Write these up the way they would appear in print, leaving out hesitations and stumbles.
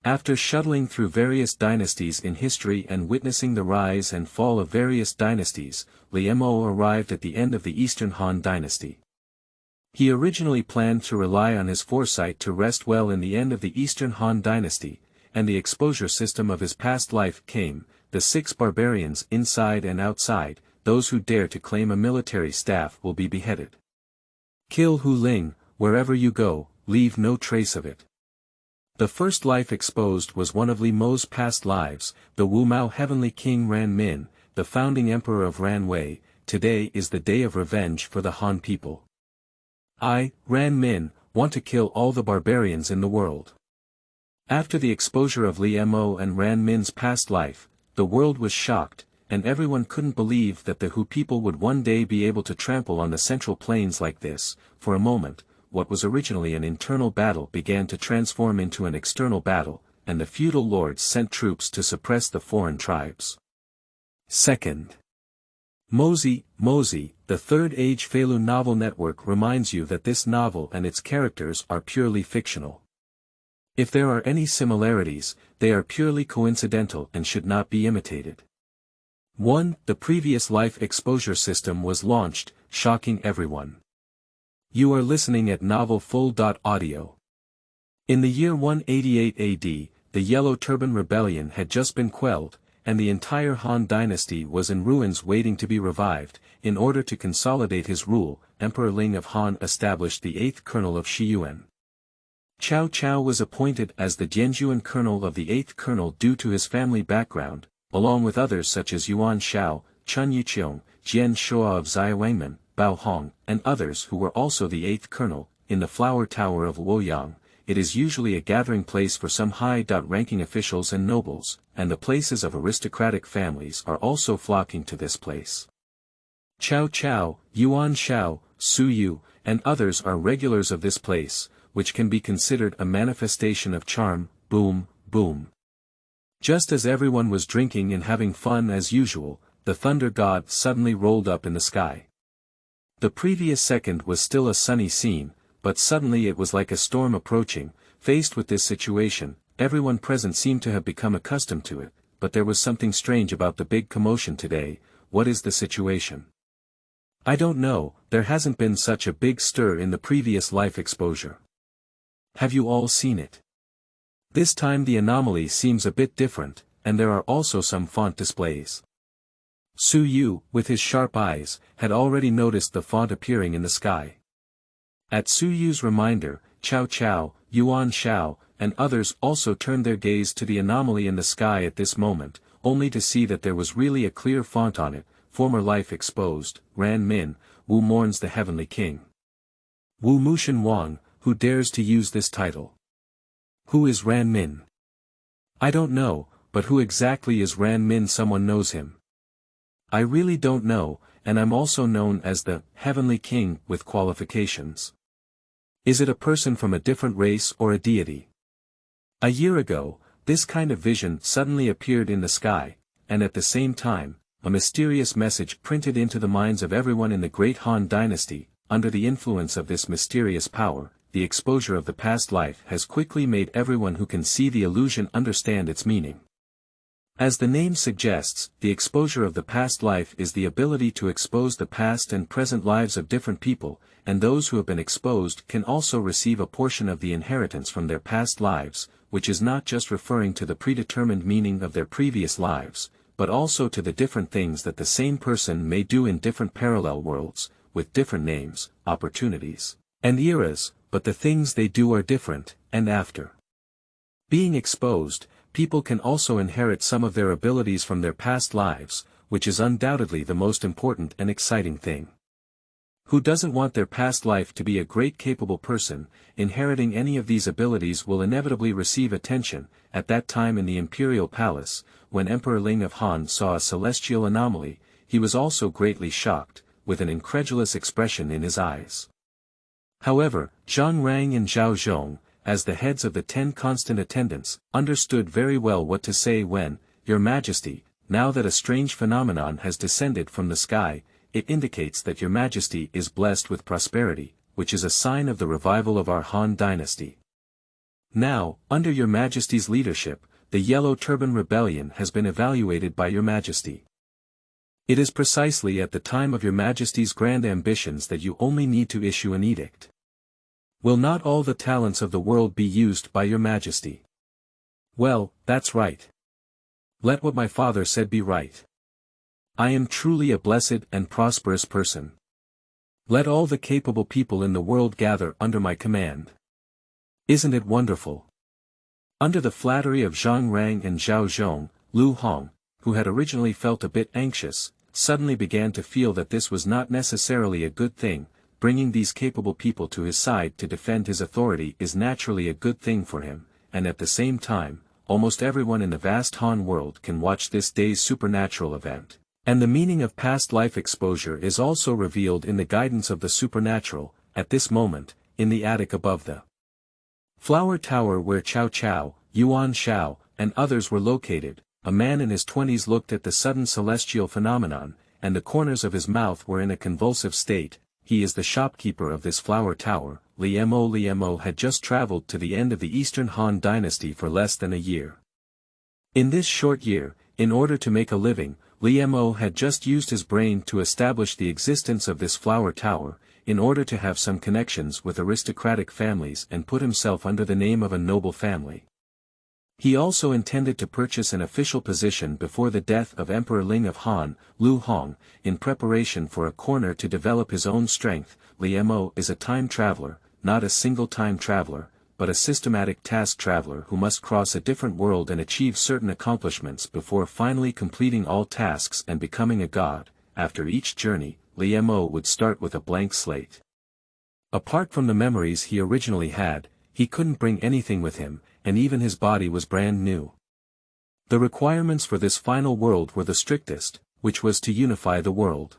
After shuttling through various dynasties in history and witnessing the rise and fall of various dynasties, Liemo arrived at the end of the Eastern Han Dynasty. He originally planned to rely on his foresight to rest well in the end of the Eastern Han Dynasty, and the exposure system of his past life came, the 6 barbarians inside and outside, those who dare to claim a military staff will be beheaded. Kill Hu Ling, wherever you go, leave no trace of it. The first life exposed was one of Liemo's past lives, the Wu Mao heavenly king Ran Min, the founding emperor of Ran Wei. Today is the day of revenge for the Han people. I, Ran Min, want to kill all the barbarians in the world. After the exposure of Liemo and Ran Min's past life, the world was shocked, and everyone couldn't believe that the Hu people would one day be able to trample on the central plains like this. For a moment, what was originally an internal battle began to transform into an external battle, and the feudal lords sent troops to suppress the foreign tribes. Second. Mozi, the third AgeFeilu novel network reminds you that this novel and its characters are purely fictional. If there are any similarities, they are purely coincidental and should not be imitated. 1. The previous life exposure system was launched, shocking everyone. You are listening at novelfull.audio. In the year 188 AD, the Yellow Turban Rebellion had just been quelled, and the entire Han dynasty was in ruins waiting to be revived. In order to consolidate his rule, Emperor Ling of Han established the 8th colonel of Yuan. Cao was appointed as the Jianjuan colonel of the 8th colonel due to his family background, along with others such as Yuan Shao, Chun Qiong, Jian Shua of Xiawangmen, Bao Hong, and others who were also the 8th colonel. In the Flower Tower of Luoyang, it is usually a gathering place for some high-ranking officials and nobles, and the places of aristocratic families are also flocking to this place. Cao, Yuan Shao, Su Yu, and others are regulars of this place, which can be considered a manifestation of charm. Boom. Just as everyone was drinking and having fun as usual, the thunder god suddenly rolled up in the sky. The previous second was still a sunny scene, but suddenly it was like a storm approaching. Faced with this situation, everyone present seemed to have become accustomed to it, but there was something strange about the big commotion today. What is the situation? I don't know, there hasn't been such a big stir in the previous life exposure. Have you all seen it? This time the anomaly seems a bit different, and there are also some font displays. Su Yu, with his sharp eyes, had already noticed the font appearing in the sky. At Su Yu's reminder, Cao, Yuan Shao, and others also turned their gaze to the anomaly in the sky at this moment, only to see that there was really a clear font on it. Former life exposed, Ran Min, Wu mourns the heavenly king. Wu Mushan Wang, who dares to use this title? Who is Ran Min? I don't know, but who exactly is Ran Min? Someone knows him. I really don't know, and I'm also known as the Heavenly King with qualifications. Is it a person from a different race or a deity? A year ago, this kind of vision suddenly appeared in the sky, and at the same time, a mysterious message printed into the minds of everyone in the Great Han Dynasty. Under the influence of this mysterious power, the exposure of the past life has quickly made everyone who can see the illusion understand its meaning. As the name suggests, the exposure of the past life is the ability to expose the past and present lives of different people, and those who have been exposed can also receive a portion of the inheritance from their past lives, which is not just referring to the predetermined meaning of their previous lives, but also to the different things that the same person may do in different parallel worlds, with different names, opportunities, and eras, but the things they do are different. And after being exposed, people can also inherit some of their abilities from their past lives, which is undoubtedly the most important and exciting thing. Who doesn't want their past life to be a great capable person? Inheriting any of these abilities will inevitably receive attention. At that time in the imperial palace, when Emperor Ling of Han saw a celestial anomaly, he was also greatly shocked, with an incredulous expression in his eyes. However, Zhang Rang and Zhao Zhong, as the heads of the 10 constant attendants, understood very well what to say when, Your Majesty, now that a strange phenomenon has descended from the sky, it indicates that Your Majesty is blessed with prosperity, which is a sign of the revival of our Han dynasty. Now, under your Majesty's leadership, the Yellow Turban Rebellion has been evaluated by your Majesty. It is precisely at the time of your Majesty's grand ambitions that you only need to issue an edict. Will not all the talents of the world be used by your Majesty? Well, that's right. Let what my father said be right. I am truly a blessed and prosperous person. Let all the capable people in the world gather under my command. Isn't it wonderful? Under the flattery of Zhang Rang and Zhao Zhong, Lu Hong, who had originally felt a bit anxious, suddenly began to feel that this was not necessarily a good thing. Bringing these capable people to his side to defend his authority is naturally a good thing for him, and at the same time, almost everyone in the vast Han world can watch this day's supernatural event. And the meaning of past life exposure is also revealed in the guidance of the supernatural, at this moment, in the attic above the Flower Tower where Cao Cao, Yuan Shao, and others were located. A man in his 20s looked at the sudden celestial phenomenon, and the corners of his mouth were in a convulsive state. He is the shopkeeper of this flower tower. Liemo had just traveled to the end of the Eastern Han Dynasty for less than a year. In this short year, in order to make a living, Liemo had just used his brain to establish the existence of this flower tower, in order to have some connections with aristocratic families and put himself under the name of a noble family. He also intended to purchase an official position before the death of Emperor Ling of Han, Lu Hong, in preparation for a corner to develop his own strength. Liemo is a time traveler, not a single time traveler, but a systematic task traveler who must cross a different world and achieve certain accomplishments before finally completing all tasks and becoming a god. After each journey, Liemo would start with a blank slate. Apart from the memories he originally had, he couldn't bring anything with him, and even his body was brand new. The requirements for this final world were the strictest, which was to unify the world.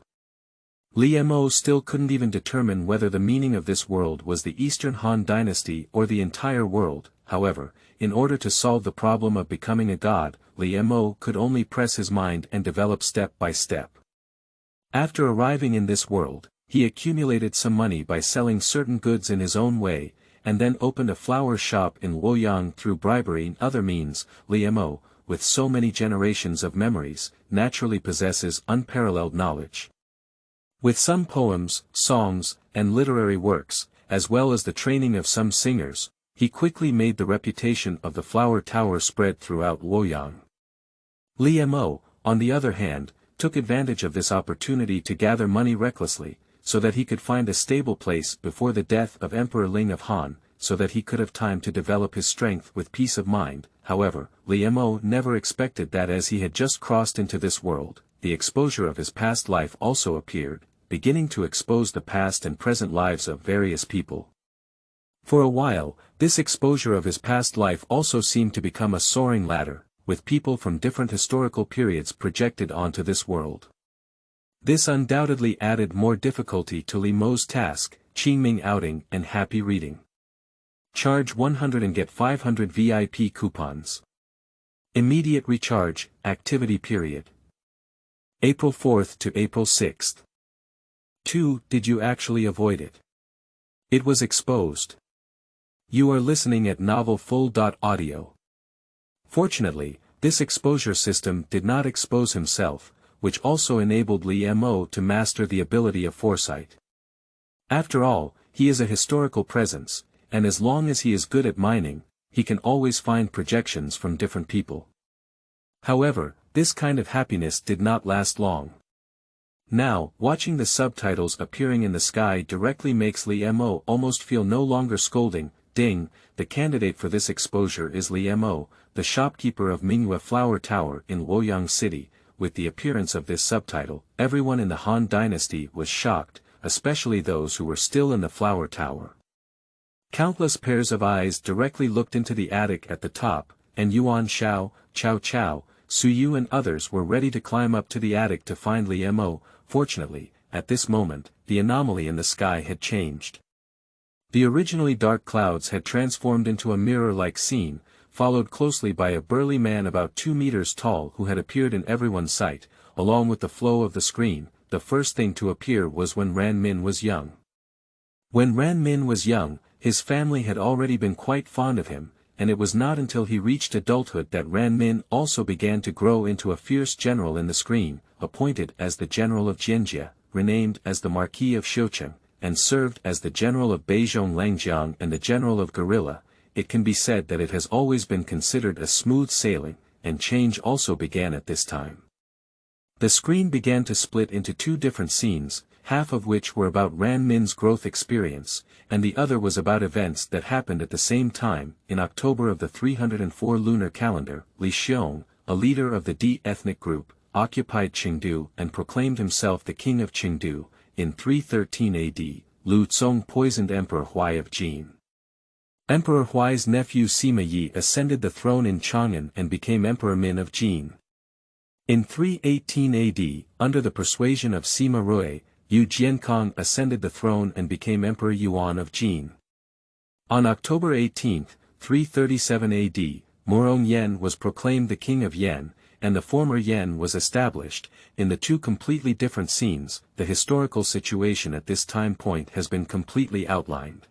Liemo still couldn't even determine whether the meaning of this world was the Eastern Han Dynasty or the entire world. However, in order to solve the problem of becoming a god, Liemo could only press his mind and develop step by step. After arriving in this world, he accumulated some money by selling certain goods in his own way, and then opened a flower shop in Luoyang through bribery and other means. Liemo, with so many generations of memories, naturally possesses unparalleled knowledge. With some poems, songs, and literary works, as well as the training of some singers, he quickly made the reputation of the flower tower spread throughout Luoyang. Liemo, on the other hand, took advantage of this opportunity to gather money recklessly, so that he could find a stable place before the death of Emperor Ling of Han, so that he could have time to develop his strength with peace of mind. However, Liemo never expected that as he had just crossed into this world, the exposure of his past life also appeared, beginning to expose the past and present lives of various people. For a while, this exposure of his past life also seemed to become a soaring ladder, with people from different historical periods projected onto this world. This undoubtedly added more difficulty to Liemo's task. Qingming outing and happy reading. Charge 100 and get 500 VIP coupons. Immediate recharge, activity period. April 4th to April 6th. 2. Did you actually avoid it? It was exposed. You are listening at novelfull.audio. Fortunately, this exposure system did not expose himself, which also enabled Liemo to master the ability of foresight. After all, he is a historical presence, and as long as he is good at mining, he can always find projections from different people. However, this kind of happiness did not last long. Now, watching the subtitles appearing in the sky directly makes Liemo almost feel no longer scolding. Ding, the candidate for this exposure is Liemo, the shopkeeper of Mingyue Flower Tower in Luoyang City. With the appearance of this subtitle, everyone in the Han Dynasty was shocked, especially those who were still in the Flower Tower. Countless pairs of eyes directly looked into the attic at the top, and Yuan Shao, Cao Cao, Suyu and others were ready to climb up to the attic to find Liemo. Fortunately, at this moment, the anomaly in the sky had changed. The originally dark clouds had transformed into a mirror-like scene, followed closely by a burly man about 2 meters tall who had appeared in everyone's sight. Along with the flow of the screen, the first thing to appear was when Ran Min was young. When Ran Min was young, his family had already been quite fond of him, and it was not until he reached adulthood that Ran Min also began to grow into a fierce general in the screen, appointed as the general of Jianjia, renamed as the Marquis of Qiong, and served as the general of Beizhong Langjiang and the general of Guerrilla. It can be said that it has always been considered a smooth sailing, and change also began at this time. The screen began to split into two different scenes, half of which were about Ran Min's growth experience, and the other was about events that happened at the same time. In October of the 304 lunar calendar, Li Qiong, a leader of the Di ethnic group, occupied Chengdu and proclaimed himself the king of Chengdu. In 313 AD, Lu Cong poisoned Emperor Huai of Jin. Emperor Huai's nephew Sima Yi ascended the throne in Chang'an and became Emperor Min of Jin. In 318 AD, under the persuasion of Sima Rui, Yu Jiankong ascended the throne and became Emperor Yuan of Jin. On October 18, 337 AD, Mourn Yen was proclaimed the king of Yen, and the former Yen was established. In the two completely different scenes, the historical situation at this time point has been completely outlined.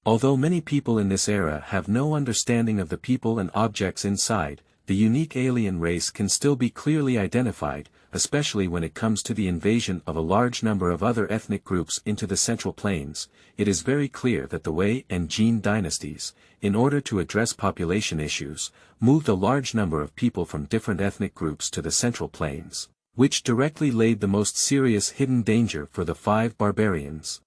Although many people in this era have no understanding of the people and objects inside, the unique alien race can still be clearly identified, especially when it comes to the invasion of a large number of other ethnic groups into the Central Plains. It is very clear that the Wei and Jin dynasties, in order to address population issues, moved a large number of people from different ethnic groups to the Central Plains, which directly laid the most serious hidden danger for the five barbarians.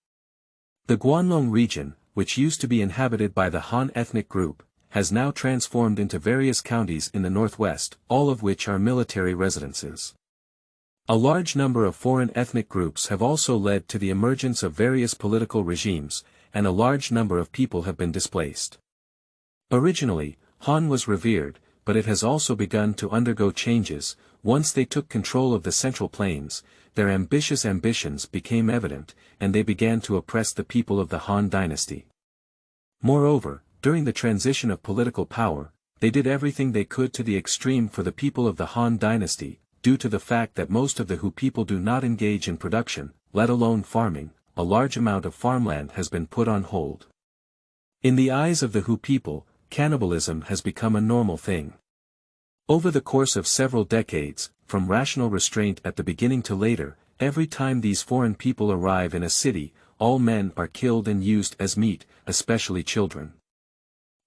The Guanlong region, which used to be inhabited by the Han ethnic group, has now transformed into various counties in the northwest, all of which are military residences. A large number of foreign ethnic groups have also led to the emergence of various political regimes, and a large number of people have been displaced. Originally, Han was revered, but it has also begun to undergo changes. Once they took control of the Central Plains, their ambitious ambitions became evident, and they began to oppress the people of the Han dynasty. Moreover, during the transition of political power, they did everything they could to the extreme for the people of the Han dynasty. Due to the fact that most of the Hu people do not engage in production, let alone farming, a large amount of farmland has been put on hold. In the eyes of the Hu people, cannibalism has become a normal thing. Over the course of several decades, from rational restraint at the beginning to later, every time these foreign people arrive in a city, all men are killed and used as meat, especially children.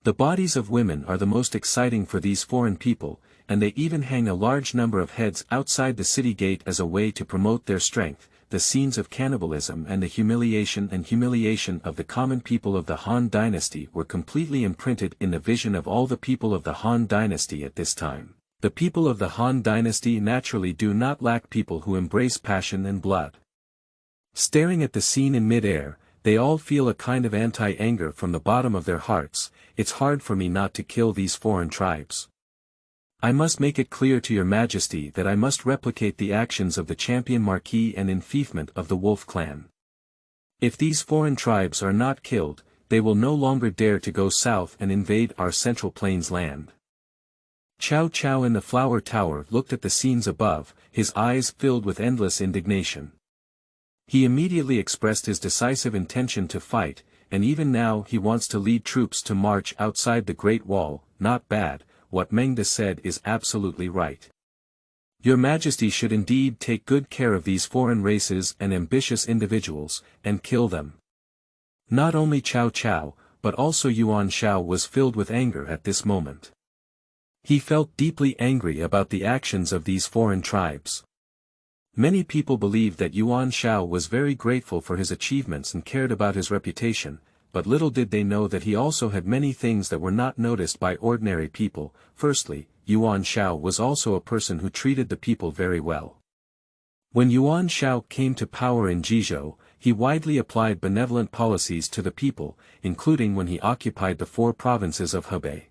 The bodies of women are the most exciting for these foreign people, and they even hang a large number of heads outside the city gate as a way to promote their strength. The scenes of cannibalism and the humiliation of the common people of the Han dynasty were completely imprinted in the vision of all the people of the Han dynasty at this time. The people of the Han dynasty naturally do not lack people who embrace passion and blood. Staring at the scene in mid-air, they all feel a kind of anti-anger from the bottom of their hearts. It's hard for me not to kill these foreign tribes. I must make it clear to your majesty that I must replicate the actions of the champion marquis and enfeoffment of the wolf clan. If these foreign tribes are not killed, they will no longer dare to go south and invade our Central Plains land. Cao Cao in the Flower Tower looked at the scenes above, his eyes filled with endless indignation. He immediately expressed his decisive intention to fight, and even now he wants to lead troops to march outside the Great Wall. Not bad. What Mengda said is absolutely right. Your Majesty should indeed take good care of these foreign races and ambitious individuals, and kill them. Not only Cao Cao, but also Yuan Shao was filled with anger at this moment. He felt deeply angry about the actions of these foreign tribes. Many people believed that Yuan Shao was very grateful for his achievements and cared about his reputation, but little did they know that he also had many things that were not noticed by ordinary people. Firstly, Yuan Shao was also a person who treated the people very well. When Yuan Shao came to power in Jizhou, he widely applied benevolent policies to the people, including when he occupied the 4 provinces of Hubei.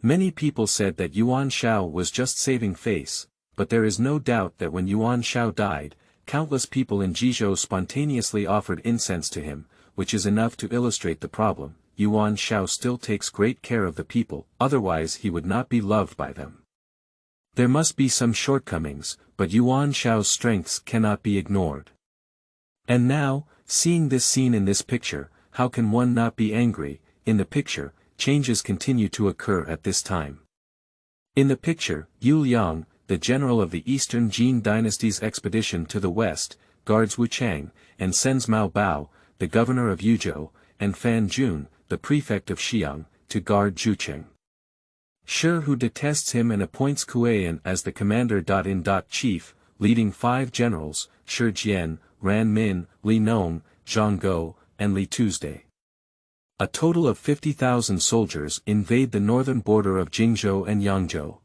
Many people said that Yuan Shao was just saving face, but there is no doubt that when Yuan Shao died, countless people in Jizhou spontaneously offered incense to him, which is enough to illustrate the problem. Yuan Shao still takes great care of the people, otherwise he would not be loved by them. There must be some shortcomings, but Yuan Shao's strengths cannot be ignored. And now, seeing this scene in this picture, how can one not be angry? In the picture, changes continue to occur at this time. In the picture, Luoyang, the general of the Eastern Han Dynasty's expedition to the west, guards Wuchang, and sends Mao Bao, the governor of Yuzhou, and Fan Jun, the prefect of Qiong, to guard Zhucheng. Shi, who detests him and appoints Kuan as the commander-in-chief, leading 5 generals, Shi Jian, Ran Min, Li Nong, Zhang Go, and Li Tuesday. A total of 50,000 soldiers invade the northern border of Jingzhou and Yangzhou.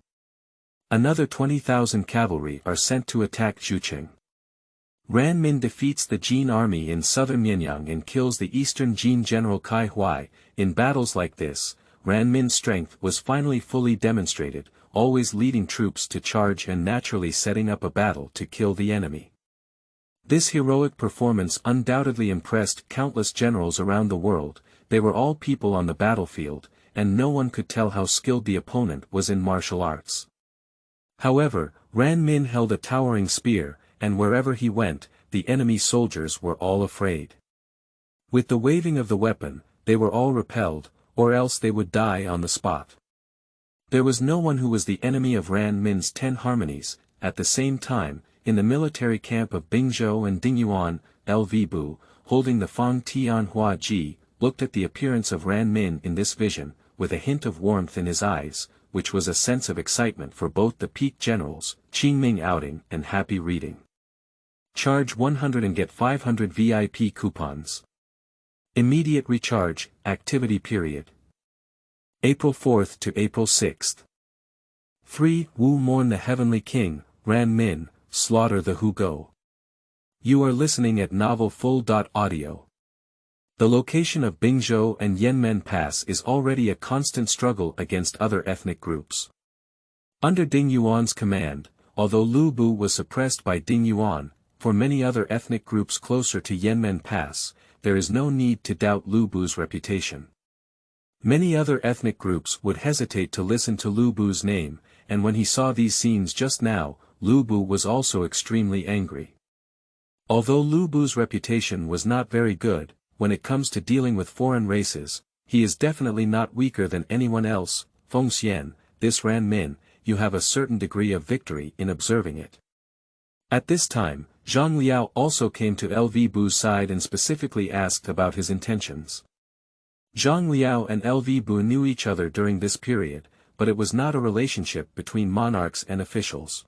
Another 20,000 cavalry are sent to attack Zhucheng. Ran Min defeats the Jin army in southern Mianyang and kills the eastern Jin general Kai Huai. In battles like this, Ran Min's strength was finally fully demonstrated, always leading troops to charge and naturally setting up a battle to kill the enemy. This heroic performance undoubtedly impressed countless generals around the world. They were all people on the battlefield, and no one could tell how skilled the opponent was in martial arts. However, Ran Min held a towering spear, and wherever he went, the enemy soldiers were all afraid. With the waving of the weapon, they were all repelled, or else they would die on the spot. There was no one who was the enemy of Ran Min's 10 harmonies. At the same time, in the military camp of Bingzhou and Dingyuan, Lv Bu, holding the Fang Tianhua Ji, looked at the appearance of Ran Min in this vision, with a hint of warmth in his eyes, which was a sense of excitement for both the peak generals, Qingming outing and happy reading. Charge 100 and get 500 VIP coupons. Immediate recharge, activity period. April 4th to April 6th. 3. Wu Mourn the Heavenly King, Ran Min, slaughter the Hu Go. You are listening at Novel Full.audio. The location of Bingzhou and Yanmen Pass is already a constant struggle against other ethnic groups. Under Ding Yuan's command, although Lu Bu was suppressed by Ding Yuan, for many other ethnic groups closer to Yanmen Pass, there is no need to doubt Lu Bu's reputation. Many other ethnic groups would hesitate to listen to Lu Bu's name, and when he saw these scenes just now, Lu Bu was also extremely angry. Although Lu Bu's reputation was not very good, when it comes to dealing with foreign races, he is definitely not weaker than anyone else. Feng Xian, this Ran Min, you have a certain degree of victory in observing it. At this time, Zhang Liao also came to Lv Bu's side and specifically asked about his intentions. Zhang Liao and Lv Bu knew each other during this period, but it was not a relationship between monarchs and officials.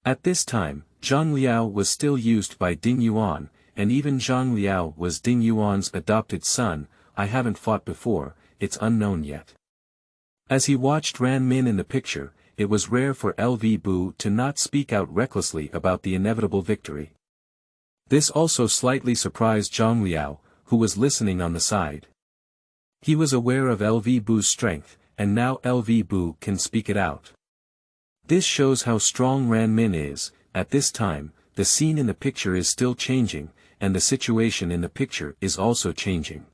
At this time, Zhang Liao was still used by Ding Yuan, and even Zhang Liao was Ding Yuan's adopted son. I haven't fought before, it's unknown yet. As he watched Ran Min in the picture, it was rare for Lv Bu to not speak out recklessly about the inevitable victory. This also slightly surprised Zhang Liao, who was listening on the side. He was aware of Lv Bu's strength, and now Lv Bu can speak it out. This shows how strong Ran Min is. At this time, the scene in the picture is still changing, and the situation in the picture is also changing.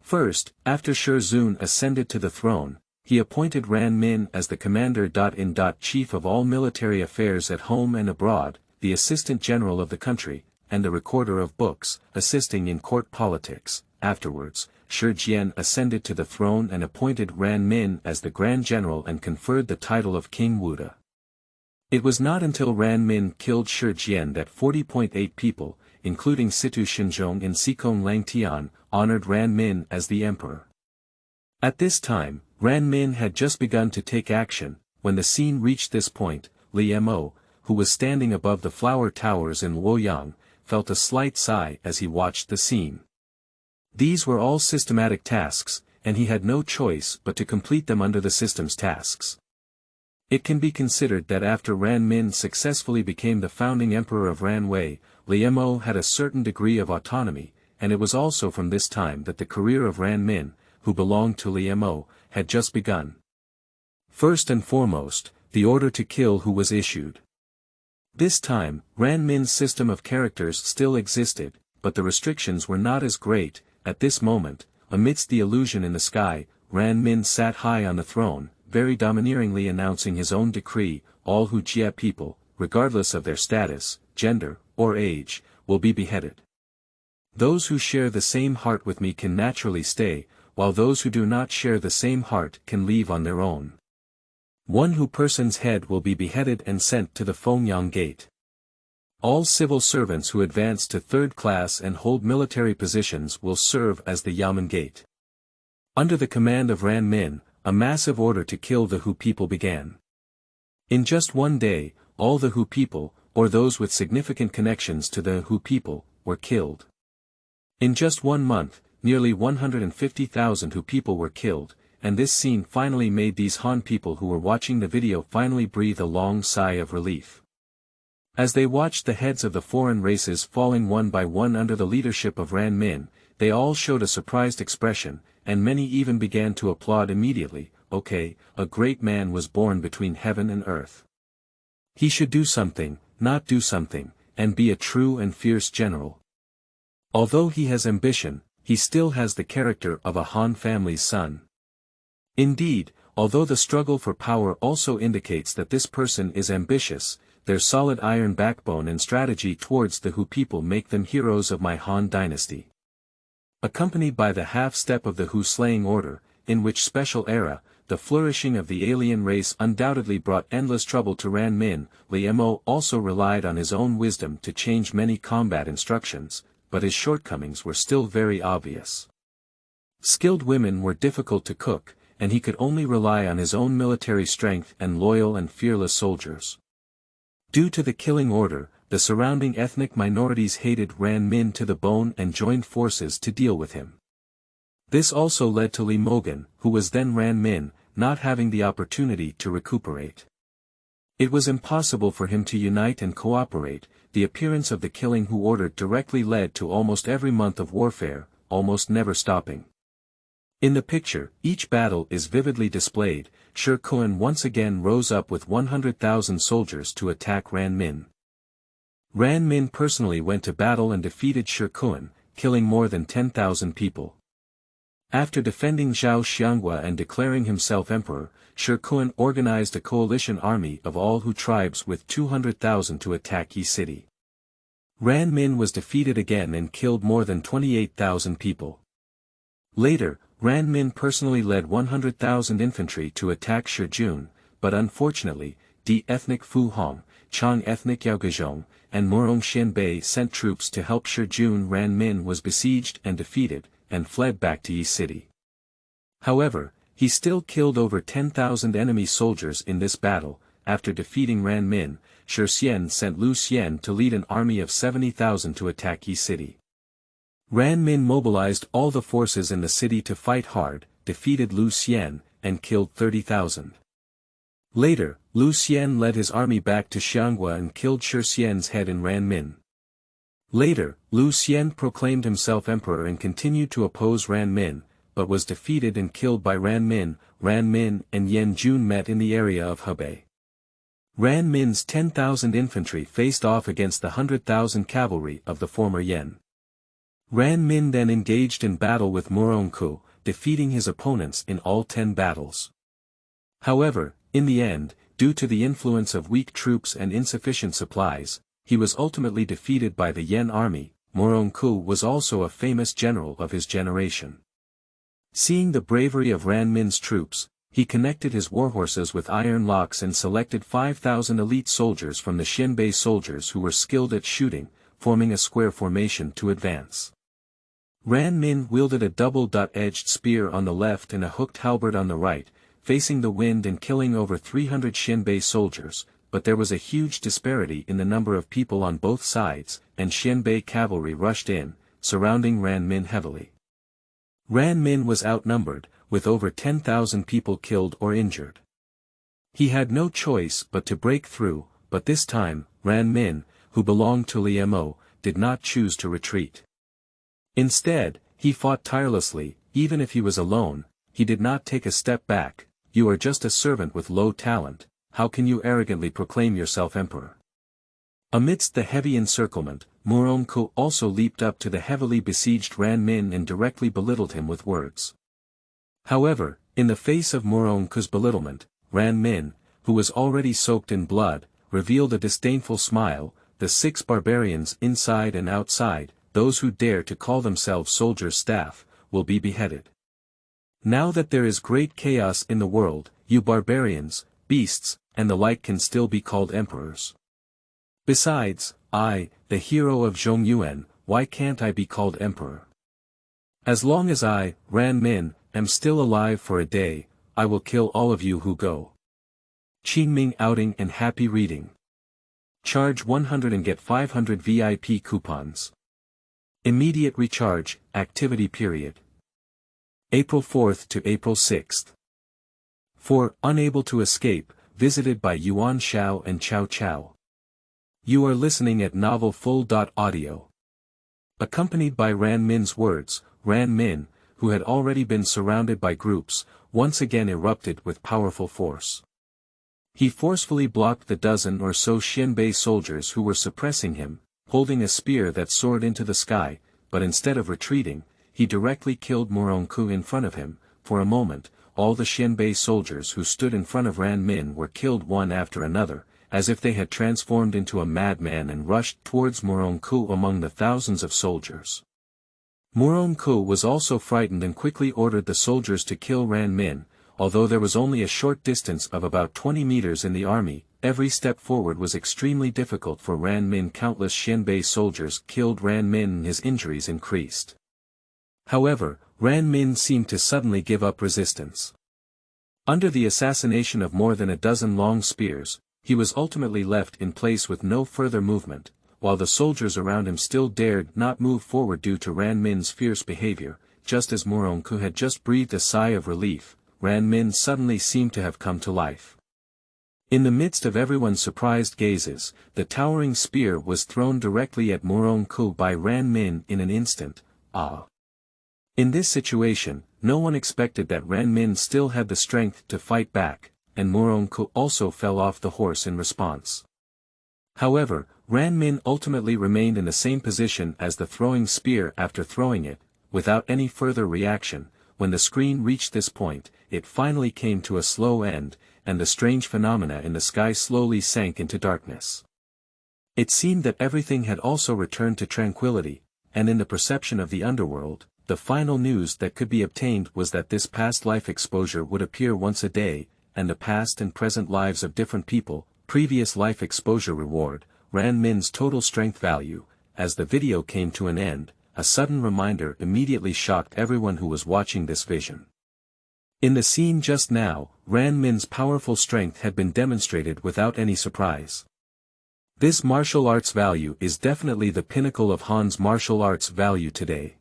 First, after Shi Zun ascended to the throne, he appointed Ran Min as the commander-in-chief of all military affairs at home and abroad, the assistant general of the country, and the recorder of books, assisting in court politics. Afterwards, Shi Jian ascended to the throne and appointed Ran Min as the grand general and conferred the title of King Wuda. It was not until Ran Min killed Shi Jian that 40.8 people, including Situ Xinzhong and Sikong Langtian, honored Ran Min as the emperor. At this time, Ran Min had just begun to take action. When the scene reached this point, Li Mo, who was standing above the flower towers in Luoyang, felt a slight sigh as he watched the scene. These were all systematic tasks, and he had no choice but to complete them under the system's tasks. It can be considered that after Ran Min successfully became the founding emperor of Ran Wei, Li Mo had a certain degree of autonomy, and it was also from this time that the career of Ran Min, who belonged to Li Mo, had just begun. First and foremost, the order to kill Hu was issued. This time, Ran Min's system of characters still existed, but the restrictions were not as great. At this moment, amidst the illusion in the sky, Ran Min sat high on the throne, very domineeringly announcing his own decree: all Hu Jia people, regardless of their status, gender, or age, will be beheaded. Those who share the same heart with me can naturally stay, while those who do not share the same heart can leave on their own. One Hu person's head will be beheaded and sent to the Fengyang Gate. All civil servants who advance to third class and hold military positions will serve as the Yamen Gate. Under the command of Ran Min, a massive order to kill the Hu people began. In just one day, all the Hu people, or those with significant connections to the Hu people, were killed. In just 1 month, nearly 150,000 Hu people were killed, and this scene finally made these Han people who were watching the video finally breathe a long sigh of relief. As they watched the heads of the foreign races falling one by one under the leadership of Ran Min, they all showed a surprised expression, and many even began to applaud immediately. Okay, a great man was born between heaven and earth. He should do something, not do something, and be a true and fierce general. Although he has ambition, he still has the character of a Han family's son. Indeed, although the struggle for power also indicates that this person is ambitious, their solid iron backbone and strategy towards the Hu people make them heroes of my Han dynasty. Accompanied by the half-step of the Hu slaying order, in which special era, the flourishing of the alien race undoubtedly brought endless trouble to Ran Min, Li Mo also relied on his own wisdom to change many combat instructions, but his shortcomings were still very obvious. Skilled women were difficult to cook, and he could only rely on his own military strength and loyal and fearless soldiers. Due to the killing order, the surrounding ethnic minorities hated Ran Min to the bone and joined forces to deal with him. This also led to Li Mogan, who was then Ran Min, not having the opportunity to recuperate. It was impossible for him to unite and cooperate. The appearance of the killing Hu order directly led to almost every month of warfare, almost never stopping. In the picture, each battle is vividly displayed. Shirkuan once again rose up with 100,000 soldiers to attack Ran Min. Ran Min personally went to battle and defeated Shirkuan, killing more than 10,000 people. After defending Zhao Xianghua and declaring himself emperor, Shirkuan organized a coalition army of all Hu tribes with 200,000 to attack Yi City. Ran Min was defeated again and killed more than 28,000 people. Later, Ran Min personally led 100,000 infantry to attack Shijun, but unfortunately, the ethnic Fu Hong, Chang ethnic Yaogazhong, and Murong Xianbei sent troops to help Shijun. Ran Min was besieged and defeated, and fled back to Yi City. However, he still killed over 10,000 enemy soldiers in this battle. After defeating Ran Min, Shi Xian sent Lu Xian to lead an army of 70,000 to attack Yi City. Ran Min mobilized all the forces in the city to fight hard, defeated Lu Xian, and killed 30,000. Later, Lu Xian led his army back to Xianghua and killed Shi Xian's head in Ran Min. Later, Lu Xian proclaimed himself emperor and continued to oppose Ran Min, but was defeated and killed by Ran Min. Ran Min and Yan Jun met in the area of Hubei. Ran Min's 10,000 infantry faced off against the 100,000 cavalry of the former Yan. Ran Min then engaged in battle with Murong Ku, defeating his opponents in all 10 battles. However, in the end, due to the influence of weak troops and insufficient supplies, he was ultimately defeated by the Yan army. Murong Ku was also a famous general of his generation. Seeing the bravery of Ran Min's troops, he connected his warhorses with iron locks and selected 5,000 elite soldiers from the Xianbei soldiers who were skilled at shooting, forming a square formation to advance. Ran Min wielded a double-edged spear on the left and a hooked halberd on the right, facing the wind and killing over 300 Xianbei soldiers, but there was a huge disparity in the number of people on both sides, and Xianbei cavalry rushed in, surrounding Ran Min heavily. Ran Min was outnumbered, with over 10,000 people killed or injured. He had no choice but to break through, but this time, Ran Min, who belonged to Li Mo, did not choose to retreat. Instead, he fought tirelessly. Even if he was alone, he did not take a step back. You are just a servant with low talent, how can you arrogantly proclaim yourself emperor? Amidst the heavy encirclement, Murong Ku also leaped up to the heavily besieged Ran Min and directly belittled him with words. However, in the face of Murong Ku's belittlement, Ran Min, who was already soaked in blood, revealed a disdainful smile. The 6 barbarians inside and outside, those who dare to call themselves soldiers' staff, will be beheaded. Now that there is great chaos in the world, you barbarians, beasts, and the like can still be called emperors. Besides, I, the hero of Zhongyuan, why can't I be called emperor? As long as I, Ran Min, am still alive for a day, I will kill all of you who go. Qingming outing and happy reading. Charge 100 and get 500 VIP coupons. Immediate recharge, activity period. April 4th to April 6th. For, unable to escape, visited by Yuan Shao and Cao Cao. You are listening at Novel Full.audio. Accompanied by Ran Min's words, Ran Min, who had already been surrounded by groups, once again erupted with powerful force. He forcefully blocked the dozen or so Xianbei soldiers who were suppressing him, holding a spear that soared into the sky, but instead of retreating, he directly killed Mourn in front of him. For a moment, all the Xianbei soldiers who stood in front of Ran Min were killed one after another, as if they had transformed into a madman and rushed towards Mourn among the thousands of soldiers. Mourn was also frightened and quickly ordered the soldiers to kill Ran Min. Although there was only a short distance of about 20 meters in the army, every step forward was extremely difficult for Ran Min. Countless Xianbei soldiers killed Ran Min and his injuries increased. However, Ran Min seemed to suddenly give up resistance. Under the assassination of more than a dozen long spears, he was ultimately left in place with no further movement, while the soldiers around him still dared not move forward due to Ran Min's fierce behavior. Just as Mourn had just breathed a sigh of relief, Ran Min suddenly seemed to have come to life. In the midst of everyone's surprised gazes, the towering spear was thrown directly at Mourn by Ran Min in an instant. In this situation, no one expected that Ran Min still had the strength to fight back, and Mourn also fell off the horse in response. However, Ran Min ultimately remained in the same position as the throwing spear after throwing it, without any further reaction. When the screen reached this point, it finally came to a slow end, and the strange phenomena in the sky slowly sank into darkness. It seemed that everything had also returned to tranquility, and in the perception of the underworld, the final news that could be obtained was that this past life exposure would appear once a day, and the past and present lives of different people, previous life exposure reward, Ran Min's total strength value. As the video came to an end, a sudden reminder immediately shocked everyone who was watching this vision. In the scene just now, Ran Min's powerful strength had been demonstrated without any surprise. This martial arts value is definitely the pinnacle of Han's martial arts value today.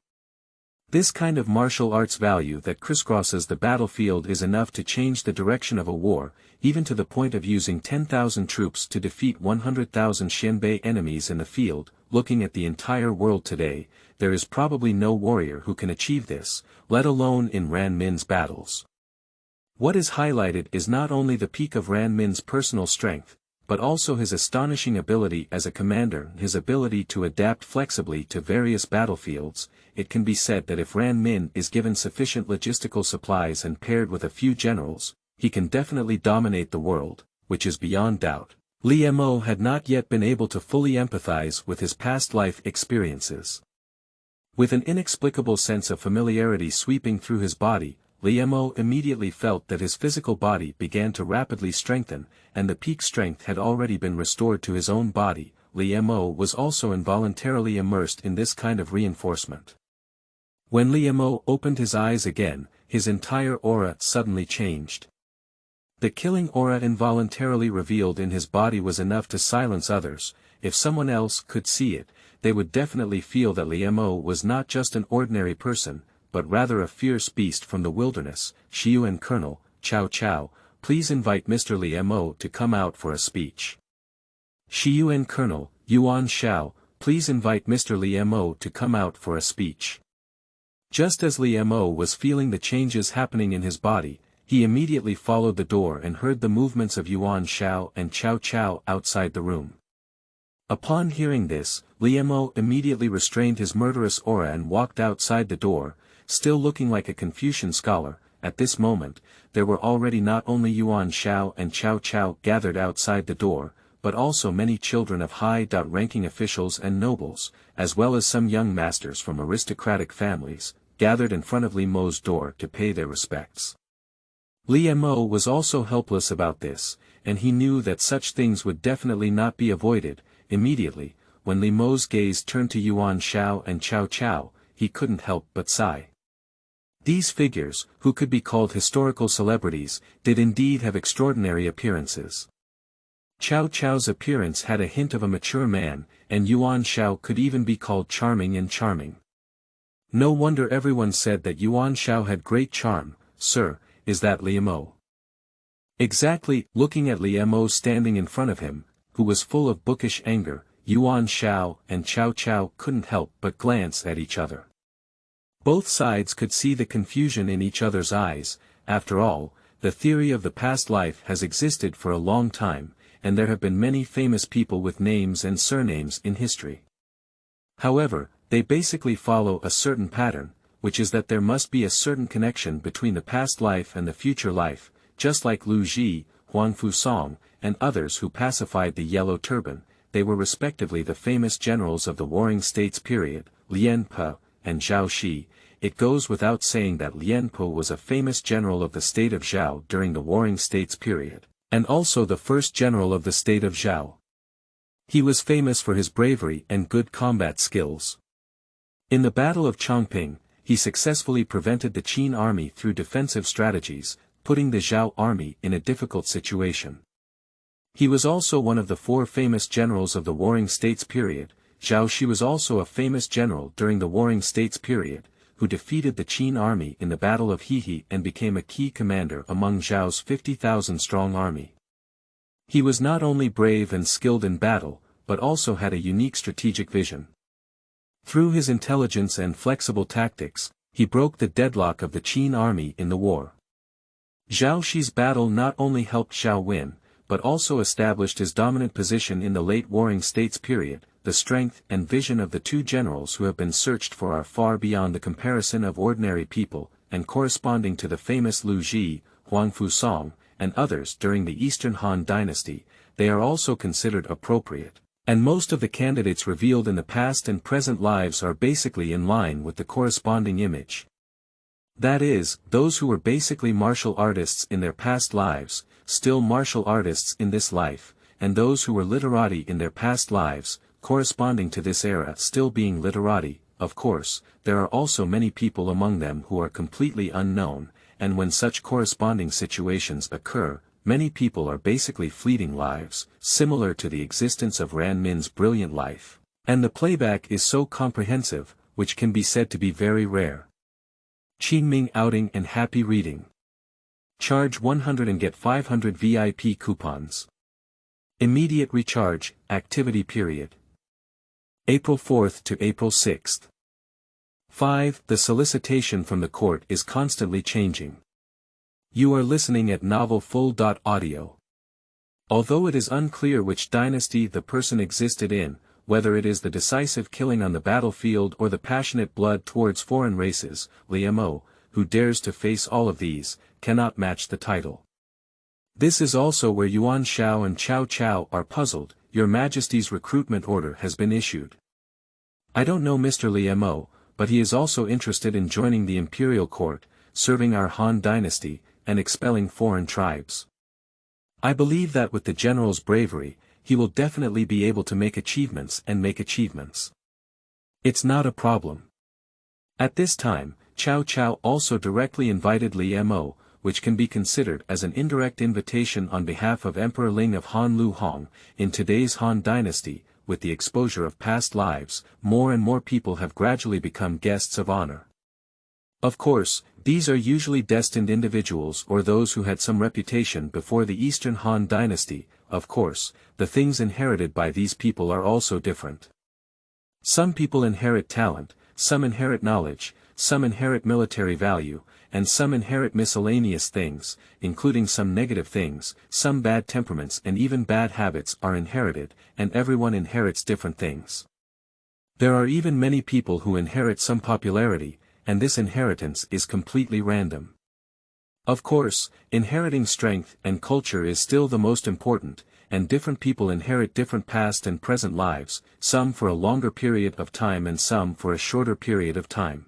This kind of martial arts value that crisscrosses the battlefield is enough to change the direction of a war, even to the point of using 10,000 troops to defeat 100,000 Xianbei enemies in the field. Looking at the entire world today, there is probably no warrior who can achieve this, let alone in Ran Min's battles. What is highlighted is not only the peak of Ran Min's personal strength, but also his astonishing ability as a commander, his ability to adapt flexibly to various battlefields. It can be said that if Ran Min is given sufficient logistical supplies and paired with a few generals, he can definitely dominate the world, which is beyond doubt. Li Mo had not yet been able to fully empathize with his past life experiences. With an inexplicable sense of familiarity sweeping through his body, Li Mo immediately felt that his physical body began to rapidly strengthen, and the peak strength had already been restored to his own body. Li Mo was also involuntarily immersed in this kind of reinforcement. When Li Mo opened his eyes again, his entire aura suddenly changed. The killing aura involuntarily revealed in his body was enough to silence others. If someone else could see it, they would definitely feel that Li Mo was not just an ordinary person, but rather a fierce beast from the wilderness. Xiu and Colonel, Cao Cao, please invite Mr. Li Mo to come out for a speech. Xiu and Colonel, Yuan Shao, please invite Mr. Li Mo to come out for a speech. Just as Li Mo was feeling the changes happening in his body, he immediately followed the door and heard the movements of Yuan Shao and Cao Cao outside the room. Upon hearing this, Li Mo immediately restrained his murderous aura and walked outside the door, still looking like a Confucian scholar. At this moment, there were already not only Yuan Shao and Cao Cao gathered outside the door, but also many children of high-ranking officials and nobles, as well as some young masters from aristocratic families. gathered in front of Li Mo's door to pay their respects. Li Mo was also helpless about this, and he knew that such things would definitely not be avoided. Immediately, when Li Mo's gaze turned to Yuan Shao and Cao Cao, he couldn't help but sigh. These figures, who could be called historical celebrities, did indeed have extraordinary appearances. Cao Cao's appearance had a hint of a mature man, and Yuan Shao could even be called charming and charming. No wonder everyone said that Yuan Shao had great charm. Sir, is that Li Mo? Exactly. Looking at Li Mo standing in front of him, who was full of bookish anger, Yuan Shao and Cao Cao couldn't help but glance at each other. Both sides could see the confusion in each other's eyes. After all, the theory of the past life has existed for a long time, and there have been many famous people with names and surnames in history. However, they basically follow a certain pattern, which is that there must be a certain connection between the past life and the future life, just like Lu Ji, Huang Fusong, and others who pacified the Yellow Turban. They were respectively the famous generals of the Warring States period, Lian Pe and Zhao Shi. It goes without saying that Lian Pe was a famous general of the state of Zhao during the Warring States period, and also the first general of the state of Zhao. He was famous for his bravery and good combat skills. In the Battle of Chongping, he successfully prevented the Qin army through defensive strategies, putting the Zhao army in a difficult situation. He was also one of the four famous generals of the Warring States period. Zhao Shi was also a famous general during the Warring States period, who defeated the Qin army in the Battle of Hehe and became a key commander among Zhao's 50,000-strong army. He was not only brave and skilled in battle, but also had a unique strategic vision. Through his intelligence and flexible tactics, he broke the deadlock of the Qin army in the war. Zhao Shi's battle not only helped Zhao win, but also established his dominant position in the late Warring States period. The strength and vision of the two generals who have been searched for are far beyond the comparison of ordinary people, and corresponding to the famous Lu Ji, Huang Fusong, and others during the Eastern Han Dynasty, they are also considered appropriate, and most of the candidates revealed in the past and present lives are basically in line with the corresponding image. That is, those who were basically martial artists in their past lives, still martial artists in this life, and those who were literati in their past lives, corresponding to this era still being literati. Of course, there are also many people among them who are completely unknown, and when such corresponding situations occur, many people are basically fleeting lives, similar to the existence of Ran Min's brilliant life, and the playback is so comprehensive, which can be said to be very rare. Qingming outing and happy reading. Charge 100 and get 500 VIP coupons. Immediate recharge, activity period. April 4th to April 6th. 5. The solicitation from the court is constantly changing. You are listening at novelfull.audio. Although it is unclear which dynasty the person existed in, whether it is the decisive killing on the battlefield or the passionate blood towards foreign races, Li Mo, who dares to face all of these, cannot match the title. This is also where Yuan Shao and Cao Cao are puzzled. Your Majesty's recruitment order has been issued. I don't know Mr. Li Mo, but he is also interested in joining the imperial court, serving our Han dynasty, and expelling foreign tribes. I believe that with the general's bravery, he will definitely be able to make achievements and make achievements. It's not a problem. At this time, Cao Cao also directly invited Li Mo, which can be considered as an indirect invitation on behalf of Emperor Ling of Han Lu Hong. In today's Han dynasty, with the exposure of past lives, more and more people have gradually become guests of honor. Of course, these are usually destined individuals or those who had some reputation before the Eastern Han Dynasty. Of course, the things inherited by these people are also different. Some people inherit talent, some inherit knowledge, some inherit military value, and some inherit miscellaneous things, including some negative things. Some bad temperaments and even bad habits are inherited, and everyone inherits different things. There are even many people who inherit some popularity, and this inheritance is completely random. Of course, inheriting strength and culture is still the most important, and different people inherit different past and present lives, some for a longer period of time and some for a shorter period of time.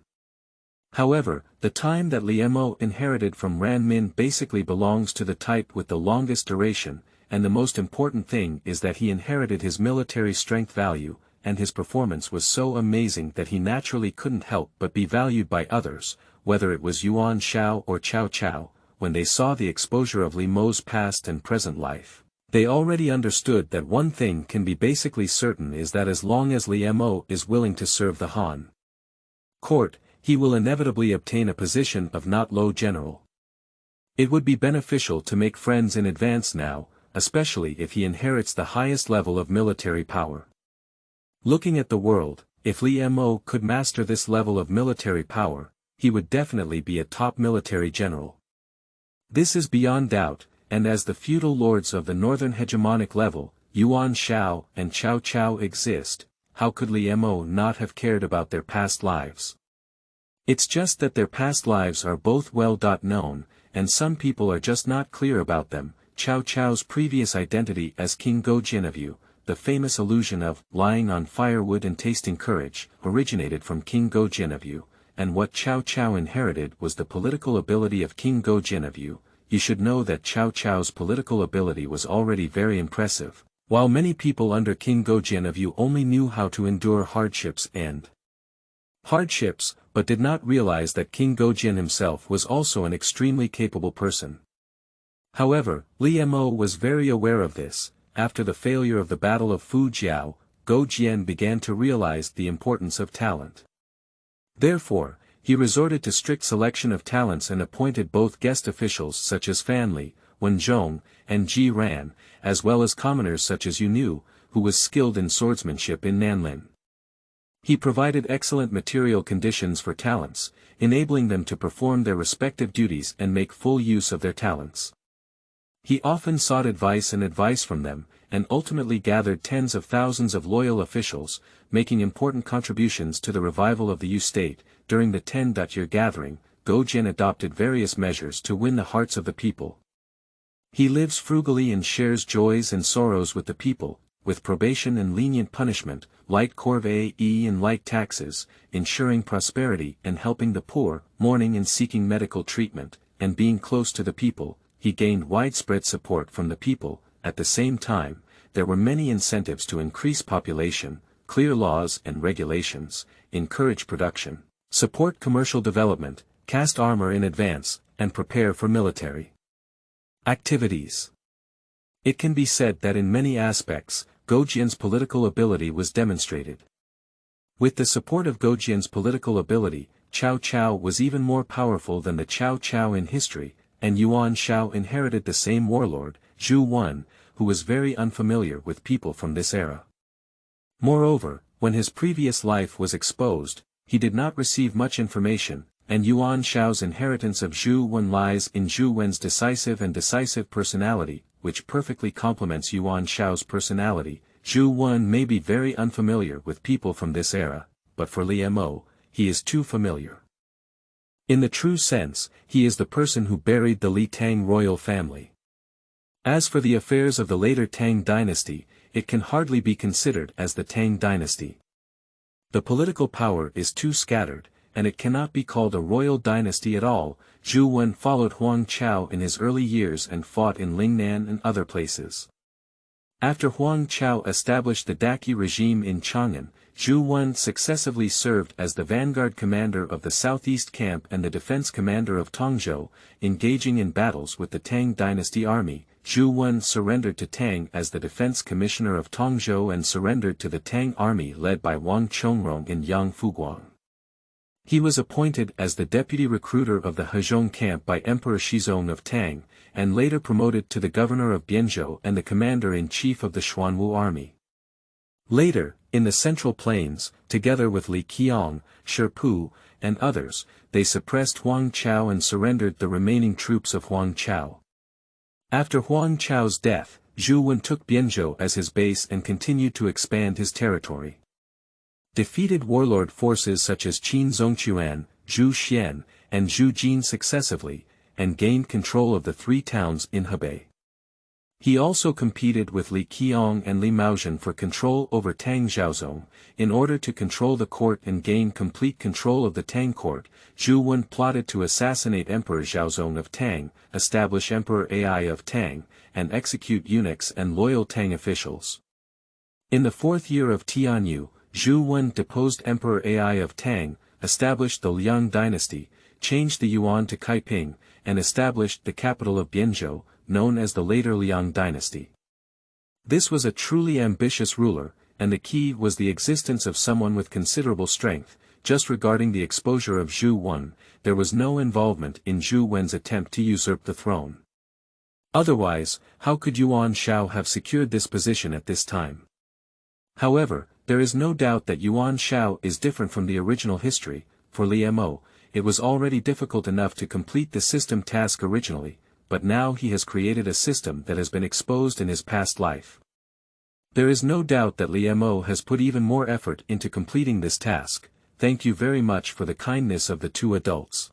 However, the time that Li Mo inherited from Ran Min basically belongs to the type with the longest duration, and the most important thing is that he inherited his military strength value, and his performance was so amazing that he naturally couldn't help but be valued by others, whether it was Yuan Shao or Cao Cao. When they saw the exposure of Li Mo's past and present life, they already understood that one thing can be basically certain is that as long as Li Mo is willing to serve the Han court, he will inevitably obtain a position of not low general. It would be beneficial to make friends in advance now, especially if he inherits the highest level of military power. Looking at the world, if Li Mo could master this level of military power, he would definitely be a top military general. This is beyond doubt, and as the feudal lords of the northern hegemonic level, Yuan Shao and Cao Cao exist, how could Li Mo not have cared about their past lives? It's just that their past lives are both well known, and some people are just not clear about them. Cao Cao's previous identity as King Gojin of Yu, the famous illusion of lying on firewood and tasting courage, originated from King Gojin of Yu, and what Cao Cao inherited was the political ability of King Gojin of Yu. You should know that Cao Cao's political ability was already very impressive, while many people under King Gojin of Yu only knew how to endure hardships, but did not realize that King Gojin himself was also an extremely capable person. However, Li Mo was very aware of this. After the failure of the Battle of Fujiao, Gojin began to realize the importance of talent. Therefore, he resorted to strict selection of talents and appointed both guest officials such as Fan Li, Wen Zhong, and Ji Ran, as well as commoners such as Yu Nu, who was skilled in swordsmanship in Nanlin. He provided excellent material conditions for talents, enabling them to perform their respective duties and make full use of their talents. He often sought advice from them, and ultimately gathered tens of thousands of loyal officials, making important contributions to the revival of the Yu state. During the 10-year gathering, Gojin adopted various measures to win the hearts of the people. He lives frugally and shares joys and sorrows with the people, with probation and lenient punishment, light corvée and light taxes, ensuring prosperity and helping the poor, mourning and seeking medical treatment, and being close to the people. He gained widespread support from the people. At the same time, there were many incentives to increase population, clear laws and regulations, encourage production, support commercial development, cast armor in advance, and prepare for military activities. It can be said that in many aspects, Gojin's political ability was demonstrated. With the support of Gojin's political ability, Cao Cao was even more powerful than the Cao Cao in history, and Yuan Shao inherited the same warlord, Zhu Wen, who was very unfamiliar with people from this era. Moreover, when his previous life was exposed, he did not receive much information, and Yuan Shao's inheritance of Zhu Wen lies in Zhu Wen's decisive personality, which perfectly complements Yuan Shao's personality. Zhu Wen may be very unfamiliar with people from this era, but for Li Mo, he is too familiar. In the true sense, he is the person who buried the Li Tang royal family. As for the affairs of the later Tang dynasty, it can hardly be considered as the Tang dynasty. The political power is too scattered, and it cannot be called a royal dynasty at all. Zhu Wen followed Huang Chao in his early years and fought in Lingnan and other places. After Huang Chao established the Daqi regime in Chang'an, Zhu Wen successively served as the vanguard commander of the southeast camp and the defense commander of Tongzhou, engaging in battles with the Tang dynasty army. Zhu Wen surrendered to Tang as the defense commissioner of Tongzhou and surrendered to the Tang army led by Wang Chongrong in Yangfuguang. He was appointed as the deputy recruiter of the Hezhong camp by Emperor Shizong of Tang, and later promoted to the governor of Bianzhou and the commander-in-chief of the Xuanwu army. Later, in the Central Plains, together with Li Qiong, Sherpu, and others, they suppressed Huang Chao and surrendered the remaining troops of Huang Chao. After Huang Chao's death, Zhu Wen took Bianzhou as his base and continued to expand his territory. Defeated warlord forces such as Qin Zongquan, Zhu Xian, and Zhu Jin successively, and gained control of the 3 towns in Hebei. He also competed with Li Qiong and Li Maozhen for control over Tang Xiaozong. In order to control the court and gain complete control of the Tang court, Yuan plotted to assassinate Emperor Xiaozong of Tang, establish Emperor Ai of Tang, and execute eunuchs and loyal Tang officials. In the 4th year of Tianyu, Yuan deposed Emperor Ai of Tang, established the Luoyang dynasty, changed the Yuan to Kaiping, and established the capital of Bianzhou, known as the later Liang dynasty. This was a truly ambitious ruler, and the key was the existence of someone with considerable strength. Just regarding the exposure of Zhu Wen, there was no involvement in Zhu Wen's attempt to usurp the throne. Otherwise, how could Yuan Shao have secured this position at this time? However, there is no doubt that Yuan Shao is different from the original history. For Li Mo, it was already difficult enough to complete the system task originally, but now he has created a system that has been exposed in his past life. There is no doubt that Li Mo has put even more effort into completing this task. Thank you very much for the kindness of the 2 adults.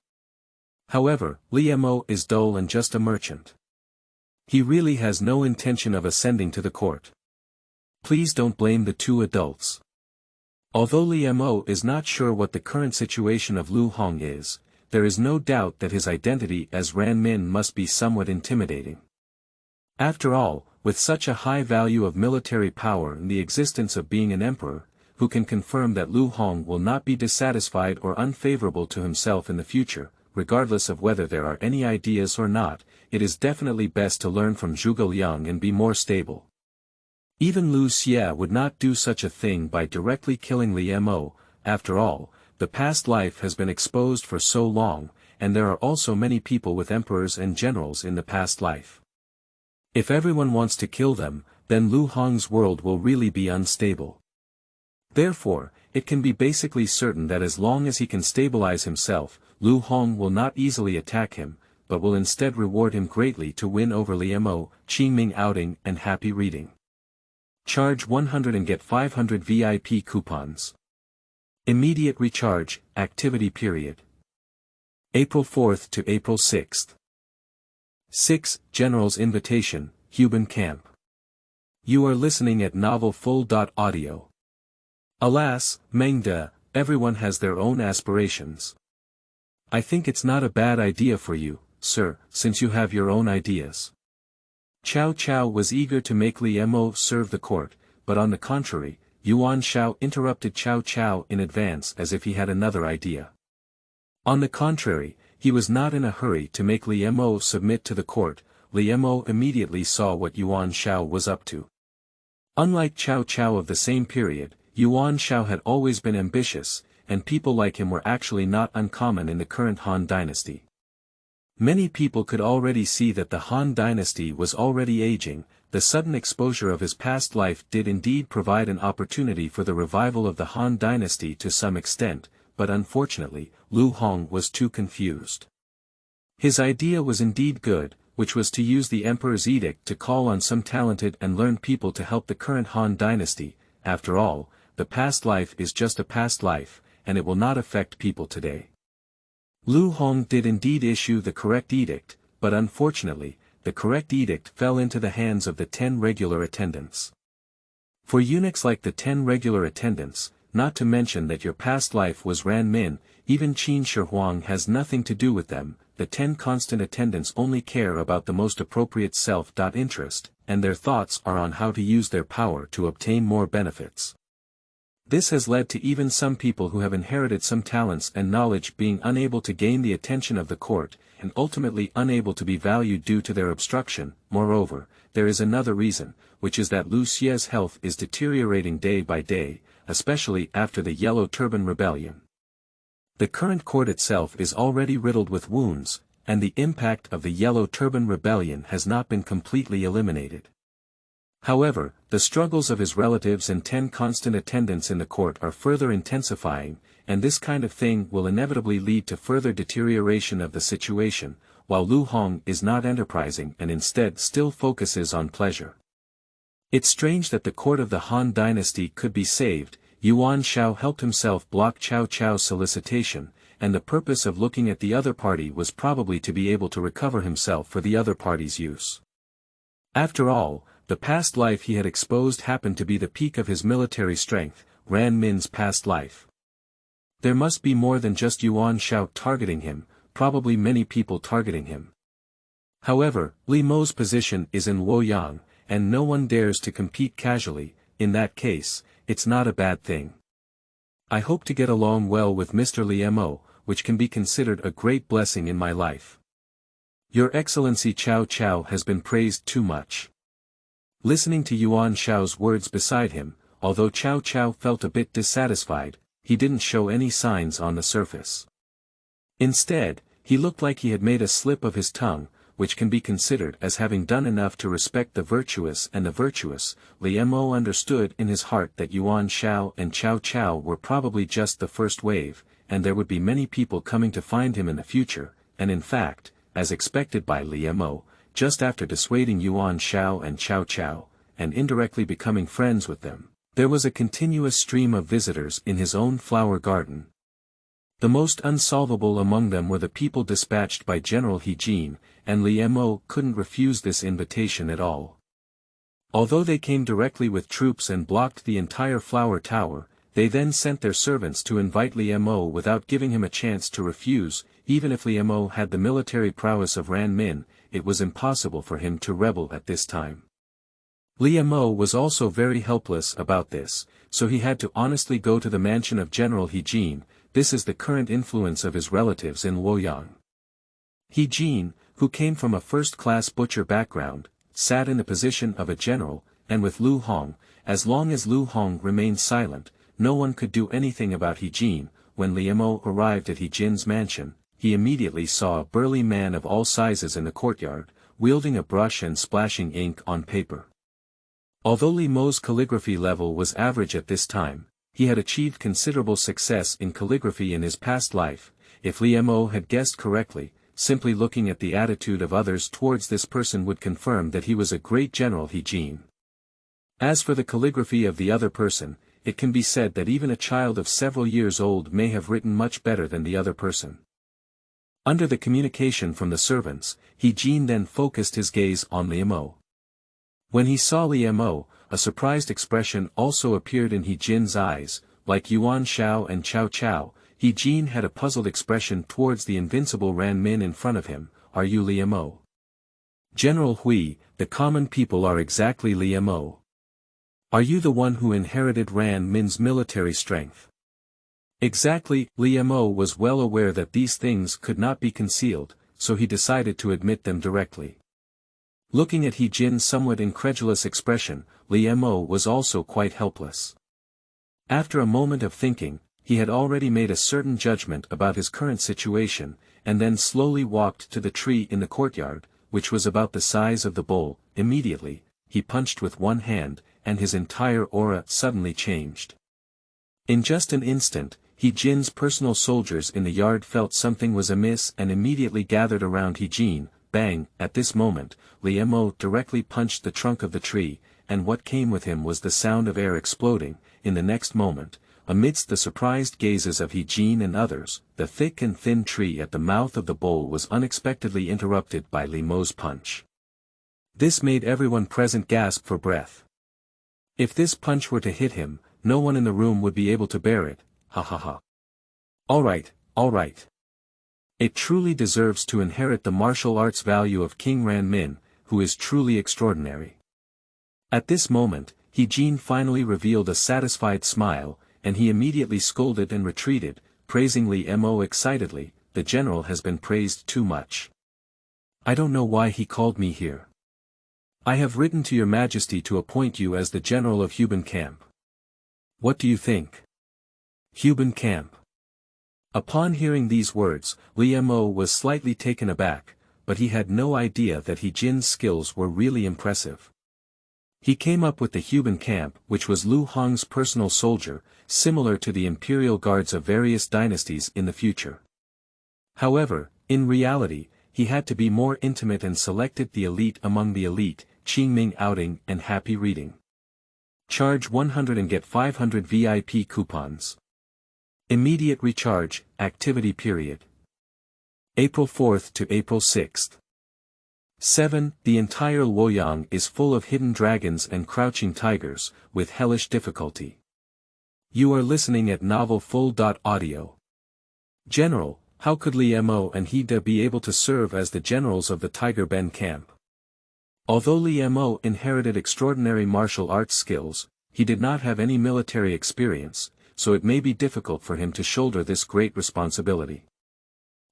However, Li Mo is dull and just a merchant. He really has no intention of ascending to the court. Please don't blame the 2 adults. Although Li Mo is not sure what the current situation of Lu Hong is, there is no doubt that his identity as Ran Min must be somewhat intimidating. After all, with such a high value of military power and the existence of being an emperor, who can confirm that Lu Hong will not be dissatisfied or unfavorable to himself in the future, regardless of whether there are any ideas or not, it is definitely best to learn from Zhuge Liang and be more stable. Even Lu Xie would not do such a thing by directly killing Li Mo. After all, the past life has been exposed for so long, and there are also many people with emperors and generals in the past life. If everyone wants to kill them, then Lu Hong's world will really be unstable. Therefore, it can be basically certain that as long as he can stabilize himself, Lu Hong will not easily attack him, but will instead reward him greatly to win over Li Mo. Qingming outing and happy reading. Charge 100 and get 500 VIP coupons. Immediate recharge, activity period. April 4th to April 6th. 6. General's Invitation, Huben Camp. You are listening at novelfull.audio. Alas, Mengde, everyone has their own aspirations. I think it's not a bad idea for you, sir, since you have your own ideas. Cao Cao was eager to make Li Mo serve the court, but on the contrary, Yuan Shao interrupted Cao Cao in advance as if he had another idea. On the contrary, he was not in a hurry to make Li Mo submit to the court. Li Mo immediately saw what Yuan Shao was up to. Unlike Cao Cao of the same period, Yuan Shao had always been ambitious, and people like him were actually not uncommon in the current Han Dynasty. Many people could already see that the Han Dynasty was already aging. The sudden exposure of his past life did indeed provide an opportunity for the revival of the Han Dynasty to some extent, but unfortunately, Lu Hong was too confused. His idea was indeed good, which was to use the Emperor's edict to call on some talented and learned people to help the current Han Dynasty. After all, the past life is just a past life, and it will not affect people today. Lu Hong did indeed issue the correct edict, but unfortunately, the correct edict fell into the hands of the 10 regular attendants. For eunuchs like the 10 regular attendants, not to mention that your past life was Ran Min, even Qin Shi Huang has nothing to do with them. The 10 constant attendants only care about the most appropriate self-interest, and their thoughts are on how to use their power to obtain more benefits. This has led to even some people who have inherited some talents and knowledge being unable to gain the attention of the court, and ultimately unable to be valued due to their obstruction. Moreover, there is another reason, which is that Lu Xie's health is deteriorating day by day, especially after the Yellow Turban Rebellion. The current court itself is already riddled with wounds, and the impact of the Yellow Turban Rebellion has not been completely eliminated. However, the struggles of his relatives and 10 constant attendants in the court are further intensifying, and this kind of thing will inevitably lead to further deterioration of the situation, while Lu Hong is not enterprising and instead still focuses on pleasure. It's strange that the court of the Han Dynasty could be saved. Yuan Shao helped himself block Cao Cao's solicitation, and the purpose of looking at the other party was probably to be able to recover himself for the other party's use. After all, the past life he had exposed happened to be the peak of his military strength, Ran Min's past life. There must be more than just Yuan Shao targeting him, probably many people targeting him. However, Li Mo's position is in Luoyang, and no one dares to compete casually. In that case, it's not a bad thing. I hope to get along well with Mr. Li Mo, which can be considered a great blessing in my life. Your Excellency Cao Cao has been praised too much. Listening to Yuan Shao's words beside him, although Cao Cao felt a bit dissatisfied, he didn't show any signs on the surface. Instead, he looked like he had made a slip of his tongue, which can be considered as having done enough to respect the virtuous and the virtuous. Li Mo understood in his heart that Yuan Shao and Cao Cao were probably just the first wave, and there would be many people coming to find him in the future, and in fact, as expected by Li Mo, just after dissuading Yuan Shao and Cao Cao, and indirectly becoming friends with them, there was a continuous stream of visitors in his own flower garden. The most unsolvable among them were the people dispatched by General Huben, and Li Mo couldn't refuse this invitation at all. Although they came directly with troops and blocked the entire flower tower, they then sent their servants to invite Li Mo without giving him a chance to refuse. Even if Li Mo had the military prowess of Ran Min, it was impossible for him to rebel at this time. Li Mo was also very helpless about this, so he had to honestly go to the mansion of General Huben. This is the current influence of his relatives in Luoyang. Huben, who came from a first-class butcher background, sat in the position of a general, and with Lu Hong, as long as Lu Hong remained silent, no one could do anything about Huben. When Li Mo arrived at Huben's mansion, he immediately saw a burly man of all sizes in the courtyard, wielding a brush and splashing ink on paper. Although Li Mo's calligraphy level was average at this time, he had achieved considerable success in calligraphy in his past life. If Li Mo had guessed correctly, simply looking at the attitude of others towards this person would confirm that he was a great General Huben. As for the calligraphy of the other person, it can be said that even a child of several years old may have written much better than the other person. Under the communication from the servants, Huben then focused his gaze on Li Mo. When he saw Li Mo, a surprised expression also appeared in Huben's eyes. Like Yuan Shao and Cao Cao, Huben had a puzzled expression towards the invincible Ran Min in front of him. Are you Li Mo? General Hui, the common people are exactly Li Mo. Are you the one who inherited Ran Min's military strength? Exactly. Li Mo was well aware that these things could not be concealed, so he decided to admit them directly. Looking at Huben's somewhat incredulous expression, Li Mo was also quite helpless. After a moment of thinking, he had already made a certain judgment about his current situation, and then slowly walked to the tree in the courtyard, which was about the size of the bowl. Immediately, he punched with one hand, and his entire aura suddenly changed. In just an instant, Huben's personal soldiers in the yard felt something was amiss and immediately gathered around Huben. Bang! At this moment, Li Mo directly punched the trunk of the tree, and what came with him was the sound of air exploding. In the next moment, amidst the surprised gazes of Huben and others, the thick and thin tree at the mouth of the bowl was unexpectedly interrupted by Li Mo's punch. This made everyone present gasp for breath. If this punch were to hit him, no one in the room would be able to bear it. Ha ha ha. All right. It truly deserves to inherit the martial arts value of King Ran Min, who is truly extraordinary. At this moment, Huben finally revealed a satisfied smile, and he immediately scolded and retreated, praising Li Mo excitedly. The general has been praised too much. I don't know why he called me here. I have written to your majesty to appoint you as the general of Huben camp. What do you think? Huben camp. Upon hearing these words, Li Mo was slightly taken aback, but he had no idea that Huben's skills were really impressive. He came up with the Huben camp, which was Lu Hong's personal soldier, similar to the imperial guards of various dynasties in the future. However, in reality, he had to be more intimate and selected the elite among the elite. Qingming outing and happy reading. Charge 100 and get 500 VIP coupons. Immediate recharge, activity period. April 4th to April 6th. 7. The entire Luoyang is full of hidden dragons and crouching tigers, with hellish difficulty. You are listening at Novel Full.audio. General, how could Li Mo and Hida be able to serve as the generals of the Tiger Ben camp? Although Li Mo inherited extraordinary martial arts skills, he did not have any military experience, so it may be difficult for him to shoulder this great responsibility.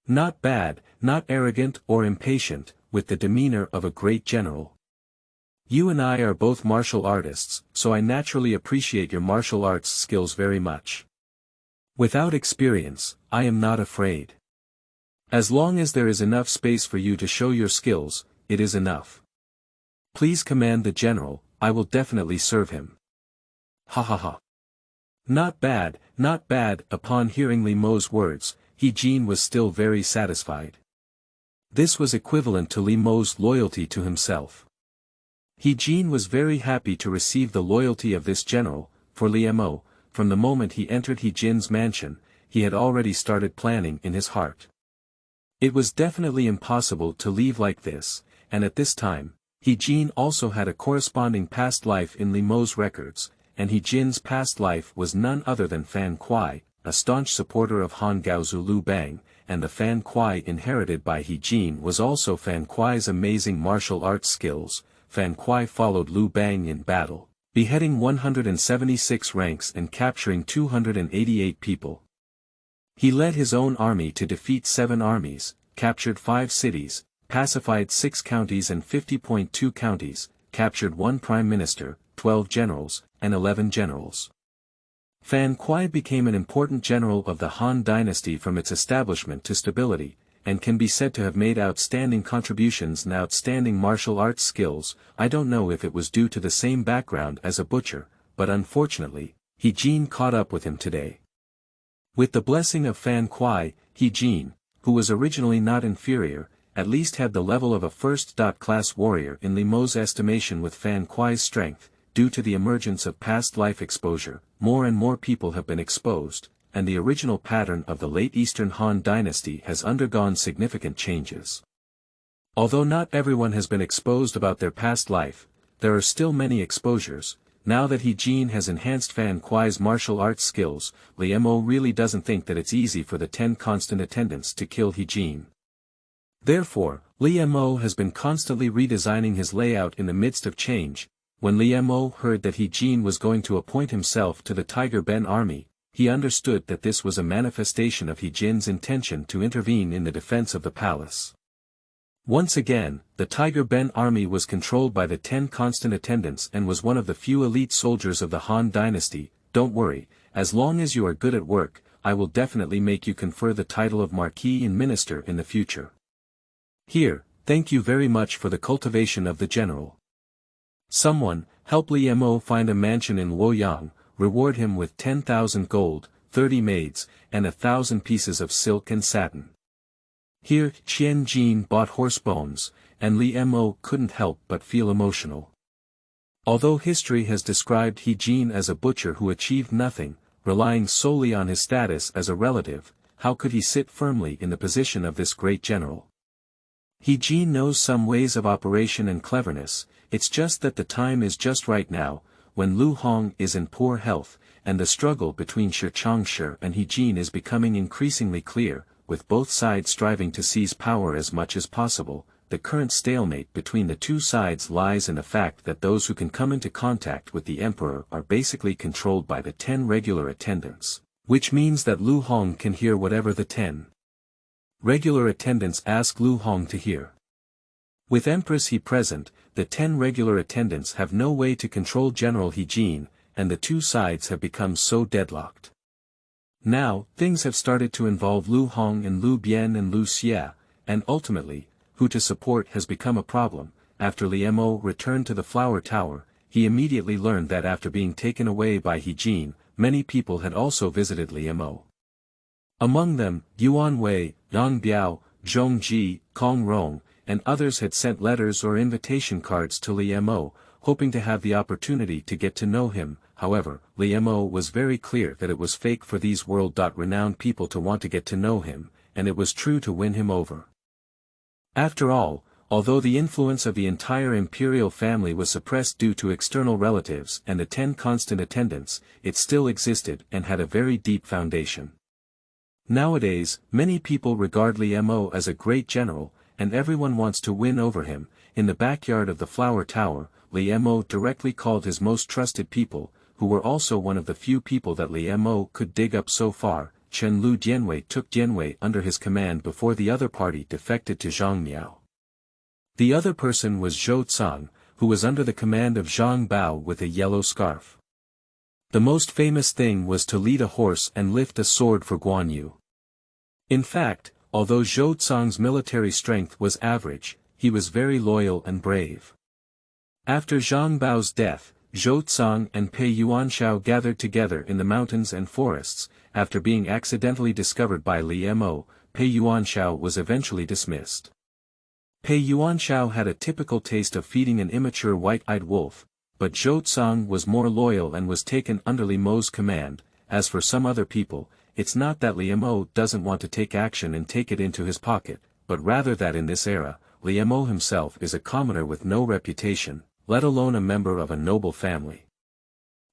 Not bad, not arrogant or impatient, with the demeanor of a great general. You and I are both martial artists, so I naturally appreciate your martial arts skills very much. Without experience, I am not afraid. As long as there is enough space for you to show your skills, it is enough. Please command the general, I will definitely serve him. Ha ha ha. Not bad, not bad. Upon hearing Li Mo's words, Huben was still very satisfied. This was equivalent to Li Mo's loyalty to himself. Huben was very happy to receive the loyalty of this general, for Li Mo, from the moment he entered Huben's mansion, he had already started planning in his heart. It was definitely impossible to leave like this, and at this time, Huben also had a corresponding past life in Li Mo's records, and Huben's past life was none other than Fan Kuai, a staunch supporter of Han Gaozu Lu Bang, and the Fan Kuai inherited by Huben was also Fan Kuai's amazing martial arts skills. Fan Kuai followed Lu Bang in battle, beheading 176 ranks and capturing 288 people. He led his own army to defeat 7 armies, captured 5 cities, pacified 6 counties and 50.2 counties, captured 1 prime minister, 12 generals, and 11 generals. Fan Kuai became an important general of the Han Dynasty from its establishment to stability, and can be said to have made outstanding contributions and outstanding martial arts skills. I don't know if it was due to the same background as a butcher, but unfortunately, Huben caught up with him today. With the blessing of Fan Kuai, Huben, who was originally not inferior, at least had the level of a first-class warrior in Li Mo's estimation. With Fan Kuai's strength, due to the emergence of past life exposure, more and more people have been exposed, and the original pattern of the late Eastern Han Dynasty has undergone significant changes. Although not everyone has been exposed about their past life, there are still many exposures. Now that Huben has enhanced Fan Kuai's martial arts skills, Li Mo really doesn't think that it's easy for the 10 constant attendants to kill Huben. Therefore, Li Mo has been constantly redesigning his layout in the midst of change. When Li Mo heard that Huben was going to appoint himself to the Tiger Ben army, he understood that this was a manifestation of Huben's intention to intervene in the defense of the palace. Once again, the Tiger Ben army was controlled by the 10 constant attendants and was one of the few elite soldiers of the Han Dynasty. Don't worry, as long as you are good at work, I will definitely make you confer the title of Marquis and Minister in the future. Here, thank you very much for the cultivation of the general. Someone, help Li Mo find a mansion in Luoyang, reward him with 10,000 gold, 30 maids, and 1,000 pieces of silk and satin. Here Qiong bought horse bones, and Li Mo couldn't help but feel emotional. Although history has described Huben as a butcher who achieved nothing, relying solely on his status as a relative, how could he sit firmly in the position of this great general? Huben knows some ways of operation and cleverness. It's just that the time is just right now, when Lu Hong is in poor health, and the struggle between Shi Changshi and Huben is becoming increasingly clear, with both sides striving to seize power as much as possible. The current stalemate between the two sides lies in the fact that those who can come into contact with the emperor are basically controlled by the 10 regular attendants, which means that Lu Hong can hear whatever the 10 regular attendants ask Lu Hong to hear. With Empress He present, the 10 regular attendants have no way to control General Huben, and the two sides have become so deadlocked. Now, things have started to involve Lu Hong and Lu Bian and Lu Xia, and ultimately, who to support has become a problem. After Li Mo returned to the Flower Tower, he immediately learned that after being taken away by Huben, many people had also visited Li Mo. Among them, Yuan Wei, Yang Biao, Zhong Ji, Kong Rong, and others had sent letters or invitation cards to Li Mo, hoping to have the opportunity to get to know him. However, Li Mo was very clear that it was fake for these world-renowned people to want to get to know him, and it was true to win him over. After all, although the influence of the entire imperial family was suppressed due to external relatives and the 10 constant attendants, it still existed and had a very deep foundation. Nowadays, many people regard Li Mo as a great general, and everyone wants to win over him. In the backyard of the Flower Tower, Li Mo directly called his most trusted people, who were also one of the few people that Li Mo could dig up so far. Chen Lu Dianwei took Dianwei under his command before the other party defected to Zhang Miao. The other person was Zhou Tsang, who was under the command of Zhang Bao with a yellow scarf. The most famous thing was to lead a horse and lift a sword for Guan Yu. In fact, although Zhou Tsang's military strength was average, he was very loyal and brave. After Zhang Bao's death, Zhou Tsang and Pei Yuanshao gathered together in the mountains and forests. After being accidentally discovered by Li Mo, Pei Yuanshao was eventually dismissed. Pei Yuanshao had a typical taste of feeding an immature white-eyed wolf, but Zhou Tsang was more loyal and was taken under Li Mo's command. As for some other people, it's not that Li Mo doesn't want to take action and take it into his pocket, but rather that in this era, Li Mo himself is a commoner with no reputation, let alone a member of a noble family.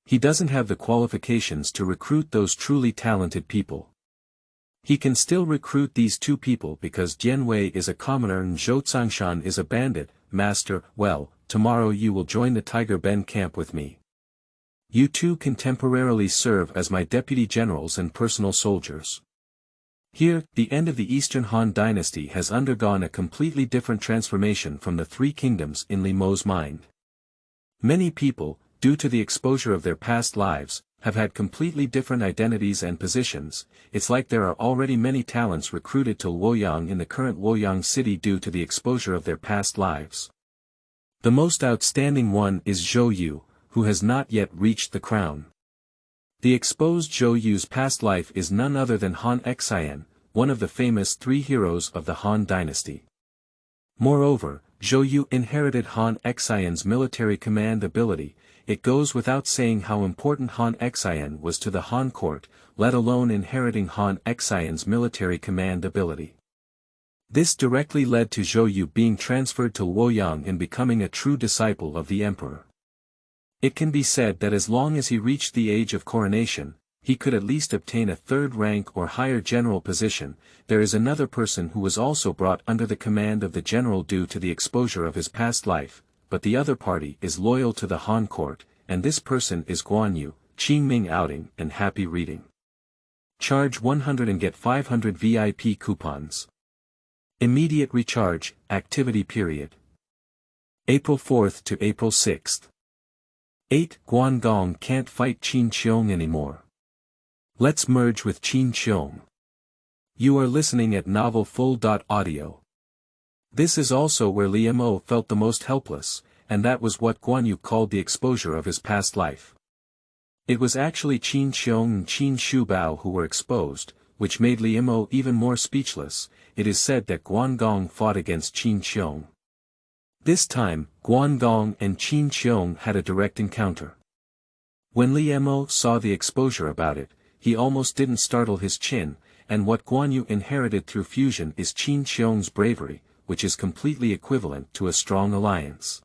He doesn't have the qualifications to recruit those truly talented people. He can still recruit these two people because Dianwei is a commoner and Zhou Tsangshan is a bandit. Master, well, tomorrow you will join the Tiger Ben camp with me. You two can temporarily serve as my deputy generals and personal soldiers. Here, the end of the Eastern Han Dynasty has undergone a completely different transformation from the three kingdoms in Li Mo's mind. Many people, due to the exposure of their past lives, have had completely different identities and positions. It's like there are already many talents recruited to Luoyang in the current Luoyang city due to the exposure of their past lives. The most outstanding one is Zhou Yu, who has not yet reached the crown. The exposed Zhou Yu's past life is none other than Han Xian, one of the famous three heroes of the Han Dynasty. Moreover, Zhou Yu inherited Han Xian's military command ability. It goes without saying how important Han Xian was to the Han court, let alone inheriting Han Xian's military command ability. This directly led to Zhou Yu being transferred to Luoyang and becoming a true disciple of the emperor. It can be said that as long as he reached the age of coronation, he could at least obtain a third rank or higher general position. There is another person who was also brought under the command of the general due to the exposure of his past life, but the other party is loyal to the Han court, and this person is Guan Yu. Qingming outing and happy reading. Charge 100 and get 500 VIP coupons. Immediate recharge, activity period. April 4th to April 6th. 8. Gong can't fight Qiong anymore. Let's merge with Qiong. You are listening at Novel Full.audio. This is also where Li Mo felt the most helpless, and that was what Guan Yu called the exposure of his past life. It was actually Qiong and Qin Shubao who were exposed, which made Li Mo even more speechless. It is said that Gong fought against Qiong. This time, Gong and Qiong had a direct encounter. When Li Mo saw the exposure about it, he almost didn't startle his chin, and what Guan Yu inherited through fusion is Qiong's bravery, which is completely equivalent to a strong alliance.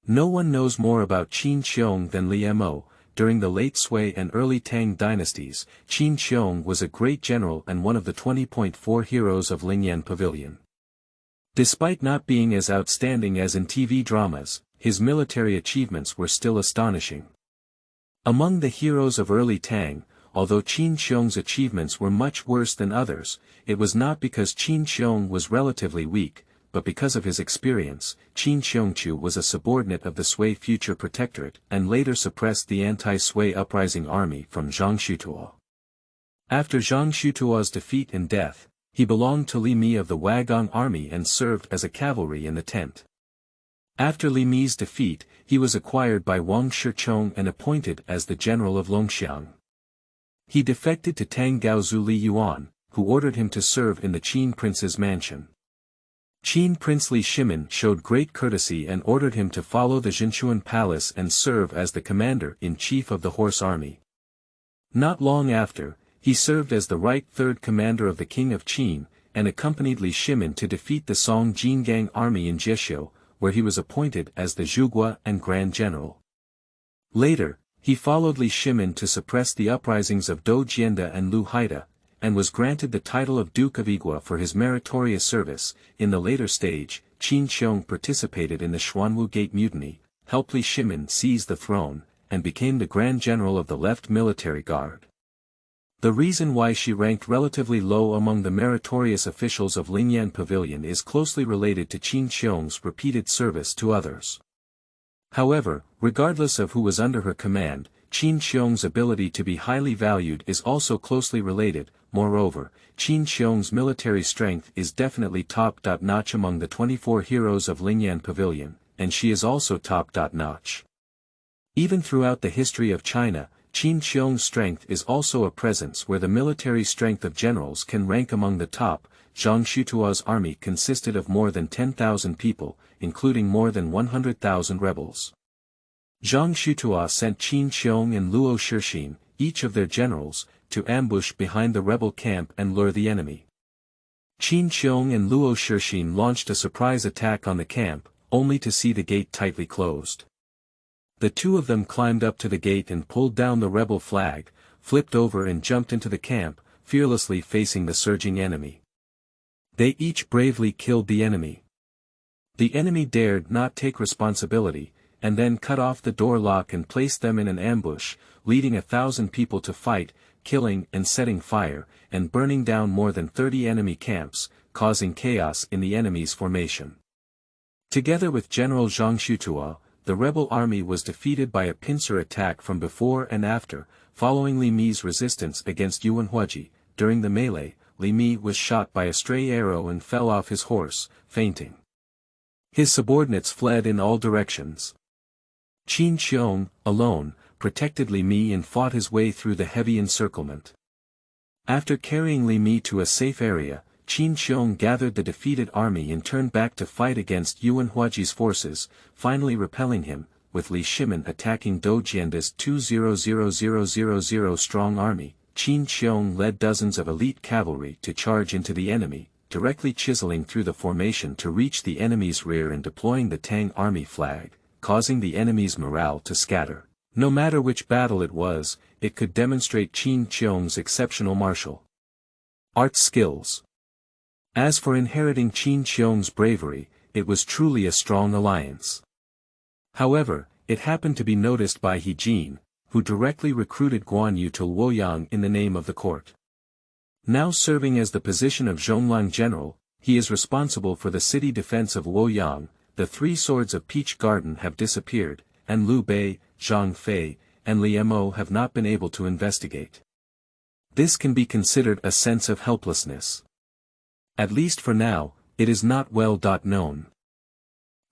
No one knows more about Qiong than Li Mo. During the late Sui and early Tang dynasties, Qiong was a great general and one of the 20.4 heroes of Lingyan Pavilion. Despite not being as outstanding as in TV dramas, his military achievements were still astonishing. Among the heroes of early Tang, although Qiong's achievements were much worse than others, it was not because Qiong was relatively weak, but because of his experience. Qiongchu was a subordinate of the Sui future protectorate and later suppressed the anti-Sui uprising army from Zhang Shutuo. After Zhang Shutuo's defeat and death, he belonged to Li Mi of the Wagong army and served as a cavalry in the tent. After Li Mi's defeat, he was acquired by Wang Shichong and appointed as the general of Longxiang. He defected to Tang Gaozu Li Yuan, who ordered him to serve in the Qin prince's mansion. Qin Prince Li Shimin showed great courtesy and ordered him to follow the Jinchuan palace and serve as the commander-in-chief of the horse army. Not long after, he served as the right third commander of the king of Qin, and accompanied Li Shimin to defeat the Song Jingang army in Jiexiu, where he was appointed as the Zhuge and Grand General. Later, he followed Li Shimin to suppress the uprisings of Dou Jianda and Lu Haida, and was granted the title of Duke of Igua for his meritorious service. In the later stage, Qin Qiong participated in the Xuanwu Gate Mutiny, helped Li Shimin seize the throne, and became the Grand General of the Left Military Guard. The reason why she ranked relatively low among the meritorious officials of Lingyan Pavilion is closely related to Qin Qiong's repeated service to others. However, regardless of who was under her command, Qin Qiong's ability to be highly valued is also closely related. Moreover, Qin Qiong's military strength is definitely top-notch among the 24 heroes of Lingyan Pavilion, and she is also top-notch. Even throughout the history of China, Qin Qiong's strength is also a presence where the military strength of generals can rank among the top. Zhang Xutua's army consisted of more than 10,000 people, including more than 100,000 rebels. Zhang Xutua sent Qin Qiong and Luo Shixin, each of their generals, to ambush behind the rebel camp and lure the enemy. Qin Qiong and Luo Shixin launched a surprise attack on the camp, only to see the gate tightly closed. The two of them climbed up to the gate and pulled down the rebel flag, flipped over and jumped into the camp, fearlessly facing the surging enemy. They each bravely killed the enemy. The enemy dared not take responsibility, and then cut off the door lock and placed them in an ambush, leading 1,000 people to fight, killing and setting fire, and burning down more than 30 enemy camps, causing chaos in the enemy's formation. Together with General Zhang Xutua, the rebel army was defeated by a pincer attack from before and after. Following Li Mi's resistance against Yuan Huaji. During the melee, Li Mi was shot by a stray arrow and fell off his horse, fainting. His subordinates fled in all directions. Qin Qiong, alone, protected Li Mi and fought his way through the heavy encirclement. After carrying Li Mi to a safe area, Qin Qiong gathered the defeated army and turned back to fight against Yuan Huaji's forces, finally repelling him, with Li Shimin attacking Dou Jianda's 200,000 strong army. Qin Qiong led dozens of elite cavalry to charge into the enemy, directly chiseling through the formation to reach the enemy's rear and deploying the Tang army flag, causing the enemy's morale to scatter. No matter which battle it was, it could demonstrate Qin Qiong's exceptional martial art skills. As for inheriting Qin Qiong's bravery, it was truly a strong alliance. However, it happened to be noticed by He Jin, who directly recruited Guan Yu to Luoyang in the name of the court. Now serving as the position of Zhonglang General, he is responsible for the city defense of Luoyang. The three swords of Peach Garden have disappeared, and Liu Bei, Zhang Fei, and Li Mo have not been able to investigate. This can be considered a sense of helplessness. At least for now, it is not well known.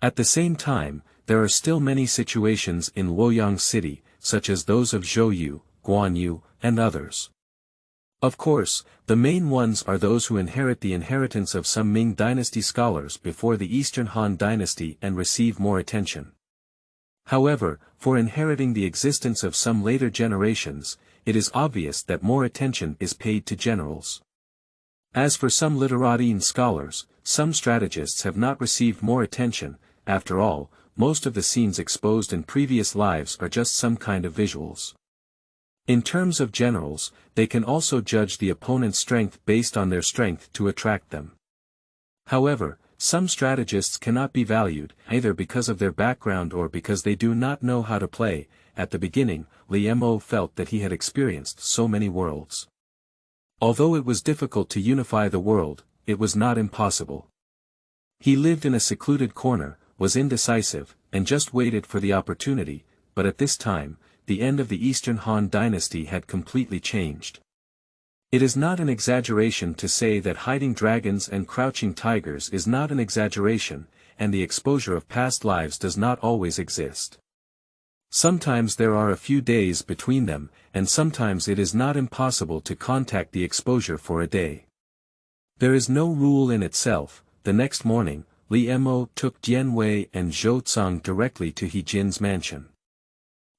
At the same time, there are still many situations in Luoyang City, such as those of Zhou Yu, Guan Yu, and others. Of course, the main ones are those who inherit the inheritance of some Ming Dynasty scholars before the Eastern Han Dynasty and receive more attention. However, for inheriting the existence of some later generations, it is obvious that more attention is paid to generals. As for some literati and scholars, some strategists have not received more attention. After all, most of the scenes exposed in previous lives are just some kind of visuals. In terms of generals, they can also judge the opponent's strength based on their strength to attract them. However, some strategists cannot be valued either because of their background or because they do not know how to play. At the beginning, Li Mo felt that he had experienced so many worlds. Although it was difficult to unify the world, it was not impossible. He lived in a secluded corner, was indecisive, and just waited for the opportunity, but at this time, the end of the Eastern Han Dynasty had completely changed. It is not an exaggeration to say that hiding dragons and crouching tigers is not an exaggeration, and the exposure of past lives does not always exist. Sometimes there are a few days between them, and sometimes it is not impossible to contact the exposure for a day. There is no rule in itself. The next morning, Li Mo took Ran Wei and Zhou Tsang directly to He Jin's mansion.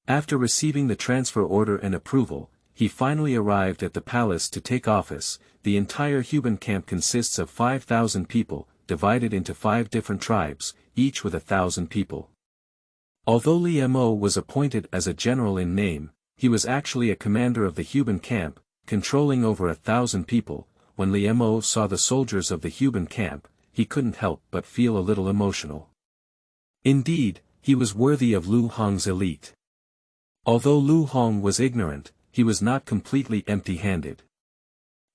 After receiving the transfer order and approval, he finally arrived at the palace to take office. The entire Huben camp consists of 5,000 people, divided into 5 different tribes, each with 1,000 people. Although Li Mo was appointed as a general in name, he was actually a commander of the Huben camp, controlling over 1,000 people. When Li Mo saw the soldiers of the Huben camp, he couldn't help but feel a little emotional. Indeed, he was worthy of Lu Hong's elite. Although Lu Hong was ignorant, he was not completely empty-handed.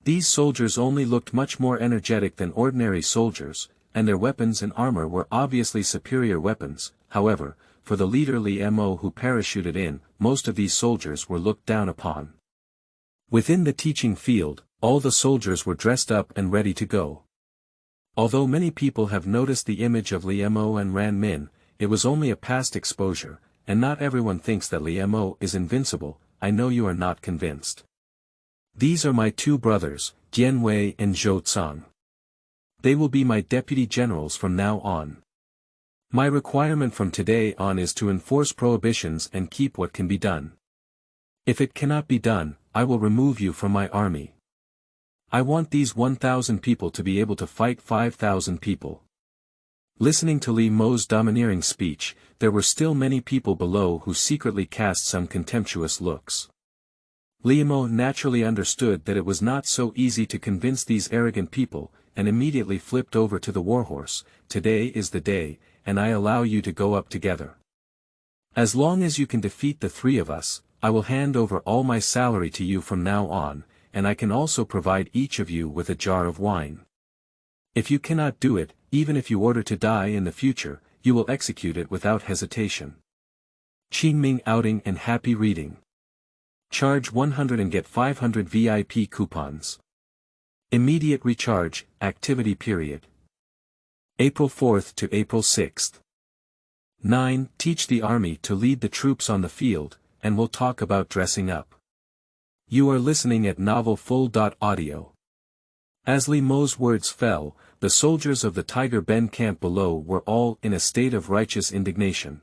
These soldiers only looked much more energetic than ordinary soldiers, and their weapons and armor were obviously superior weapons. However, for the leader Li Mo who parachuted in, most of these soldiers were looked down upon. Within the teaching field, all the soldiers were dressed up and ready to go. Although many people have noticed the image of Li Mo and Ran Min, it was only a past exposure, and not everyone thinks that Li Mo is invincible. I know you are not convinced. These are my 2 brothers, Ran Wei and Zhou Tsang. They will be my deputy generals from now on. My requirement from today on is to enforce prohibitions and keep what can be done. If it cannot be done, I will remove you from my army. I want these 1,000 people to be able to fight 5,000 people. Listening to Li Mo's domineering speech, there were still many people below who secretly cast some contemptuous looks. Li Mo naturally understood that it was not so easy to convince these arrogant people, and immediately flipped over to the warhorse. Today is the day, and I allow you to go up together. As long as you can defeat the 3 of us, I will hand over all my salary to you from now on, and I can also provide each of you with a jar of wine. If you cannot do it, even if you order to die in the future, you will execute it without hesitation. Qingming outing and happy reading. Charge 100 and get 500 VIP coupons. Immediate recharge, activity period. April 4th to April 6th. 9. Teach the army to lead the troops on the field, and we'll talk about dressing up. You are listening at Novel Full.audio. As Li Mo's words fell, the soldiers of the Tiger Ben camp below were all in a state of righteous indignation.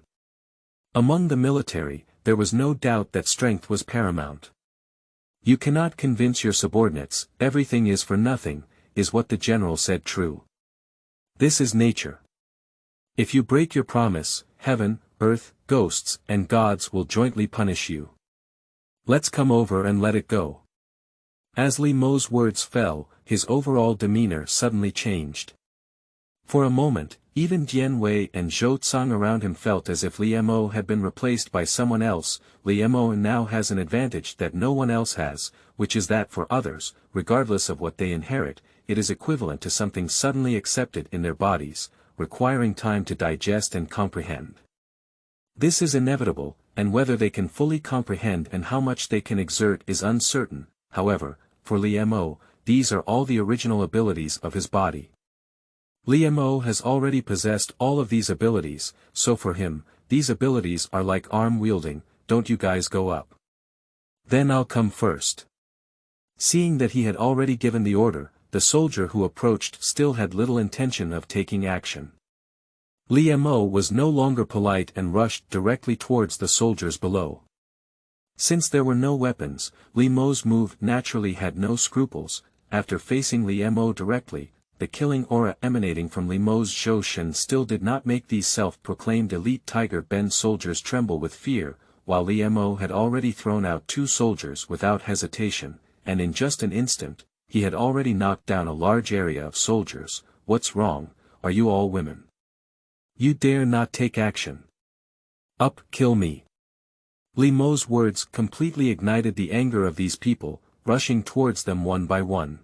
Among the military, there was no doubt that strength was paramount. You cannot convince your subordinates, everything is for nothing, is what the general said true. This is nature. If you break your promise, heaven, earth, ghosts, and gods will jointly punish you. Let's come over and let it go. As Li Mo's words fell, his overall demeanor suddenly changed. For a moment, even Ran Wei and Zhou Tsang around him felt as if Li Mo had been replaced by someone else. Li Mo now has an advantage that no one else has, which is that for others, regardless of what they inherit, it is equivalent to something suddenly accepted in their bodies, requiring time to digest and comprehend. This is inevitable, and whether they can fully comprehend and how much they can exert is uncertain. However, for Li Mo, these are all the original abilities of his body. Li Mo has already possessed all of these abilities, so for him, these abilities are like arm wielding. Don't you guys go up. Then I'll come first. Seeing that he had already given the order, the soldier who approached still had little intention of taking action. Li Mo was no longer polite and rushed directly towards the soldiers below. Since there were no weapons, Li Mo's move naturally had no scruples. After facing Li Mo directly, the killing aura emanating from Li Mo's Zhou Shen still did not make these self-proclaimed elite Tiger Ben soldiers tremble with fear, while Li Mo had already thrown out 2 soldiers without hesitation, and in just an instant, he had already knocked down a large area of soldiers. What's wrong, are you all women? You dare not take action. Up, kill me. Li Mo's words completely ignited the anger of these people, rushing towards them one by one.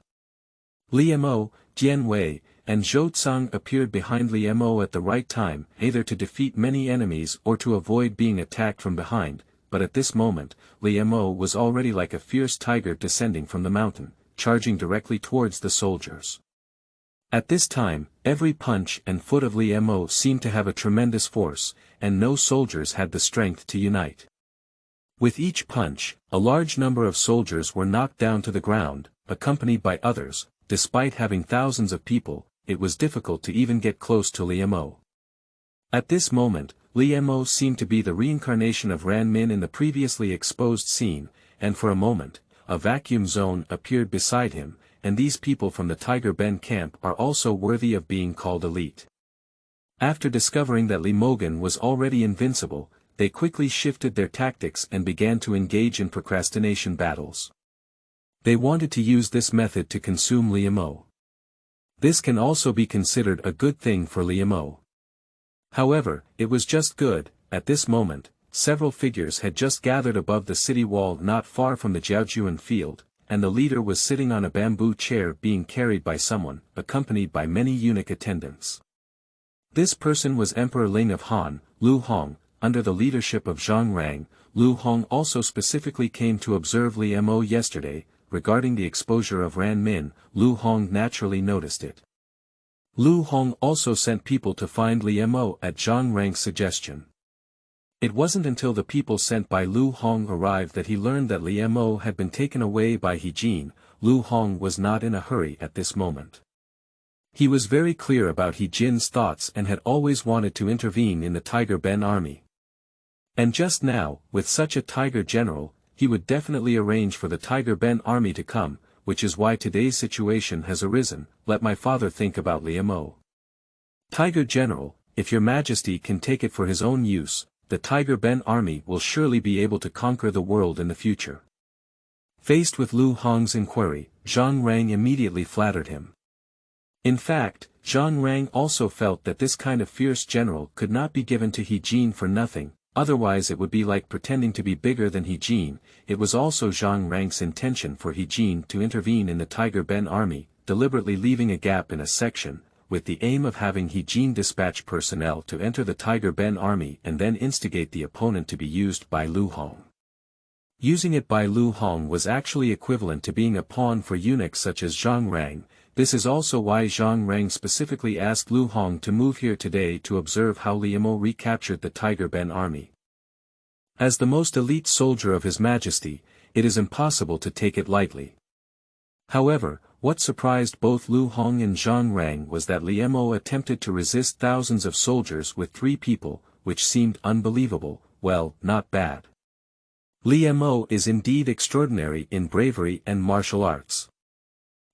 Li Mo, Ran Wei, and Zhou Tsang appeared behind Li Mo at the right time, either to defeat many enemies or to avoid being attacked from behind, but at this moment, Li Mo was already like a fierce tiger descending from the mountain, charging directly towards the soldiers. At this time, every punch and foot of Li Mo seemed to have a tremendous force, and no soldiers had the strength to unite. With each punch, a large number of soldiers were knocked down to the ground, accompanied by others. Despite having thousands of people, it was difficult to even get close to Li Mo. At this moment, Li Mo seemed to be the reincarnation of Ran Min in the previously exposed scene, and for a moment, a vacuum zone appeared beside him, and these people from the Tiger Ben camp are also worthy of being called elite. After discovering that Li Mogan was already invincible, they quickly shifted their tactics and began to engage in procrastination battles. They wanted to use this method to consume Liamo. This can also be considered a good thing for Liamo. However, it was just good. At this moment, several figures had just gathered above the city wall not far from the Jiaojuan field, and the leader was sitting on a bamboo chair being carried by someone, accompanied by many eunuch attendants. This person was Emperor Ling of Han, Lu Hong. Under the leadership of Zhang Rang. Lu Hong also specifically came to observe Li Mo yesterday. Regarding the exposure of Ran Min, Lu Hong naturally noticed it. Lu Hong also sent people to find Li Mo at Zhang Rang's suggestion. It wasn't until the people sent by Lu Hong arrived that he learned that Li Mo had been taken away by He Jin. Lu Hong was not in a hurry at this moment. He was very clear about He Jin's thoughts and had always wanted to intervene in the Tiger Ben army. And just now, with such a Tiger general, he would definitely arrange for the Tiger Ben army to come, which is why today's situation has arisen. Let my father think about Li Mo. Tiger general, if your majesty can take it for his own use, the Tiger Ben army will surely be able to conquer the world in the future. Faced with Lu Hong's inquiry, Zhang Rang immediately flattered him. In fact, Zhang Rang also felt that this kind of fierce general could not be given to He Jin for nothing, otherwise it would be like pretending to be bigger than He Jin. It was also Zhang Rang's intention for He Jin to intervene in the Tiger Ben army, deliberately leaving a gap in a section, with the aim of having He Jin dispatch personnel to enter the Tiger Ben army and then instigate the opponent to be used by Lu Hong. Using it by Lu Hong was actually equivalent to being a pawn for eunuchs such as Zhang Rang. This is also why Zhang Rang specifically asked Lu Hong to move here today to observe how Liamo recaptured the Tiger Ben army. As the most elite soldier of His Majesty, it is impossible to take it lightly. However, what surprised both Lu Hong and Zhang Rang was that Liamo attempted to resist thousands of soldiers with 3 people, which seemed unbelievable. Well, not bad. Liamo is indeed extraordinary in bravery and martial arts.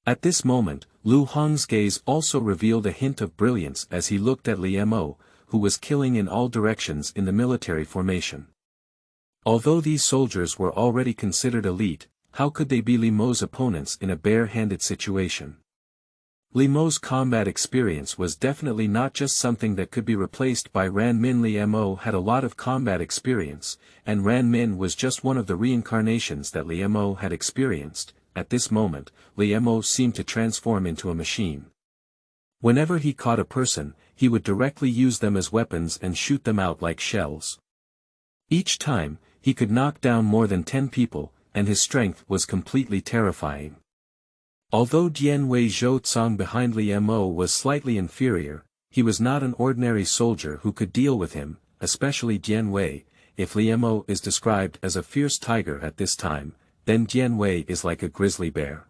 At this moment, Lu Hong's gaze also revealed a hint of brilliance as he looked at Li Mo, who was killing in all directions in the military formation. Although these soldiers were already considered elite, how could they be Li Mo's opponents in a bare-handed situation? Li Mo's combat experience was definitely not just something that could be replaced by Ran Min. Li Mo had a lot of combat experience, and Ran Min was just one of the reincarnations that Li Mo had experienced. At this moment, Li Mo seemed to transform into a machine. Whenever he caught a person, he would directly use them as weapons and shoot them out like shells. Each time, he could knock down more than 10 people, and his strength was completely terrifying. Although Dian Wei Zhou Tsang behind Li Mo was slightly inferior, he was not an ordinary soldier who could deal with him, especially Dian Wei. If Li Mo is described as a fierce tiger at this time, then Dian Wei is like a grizzly bear.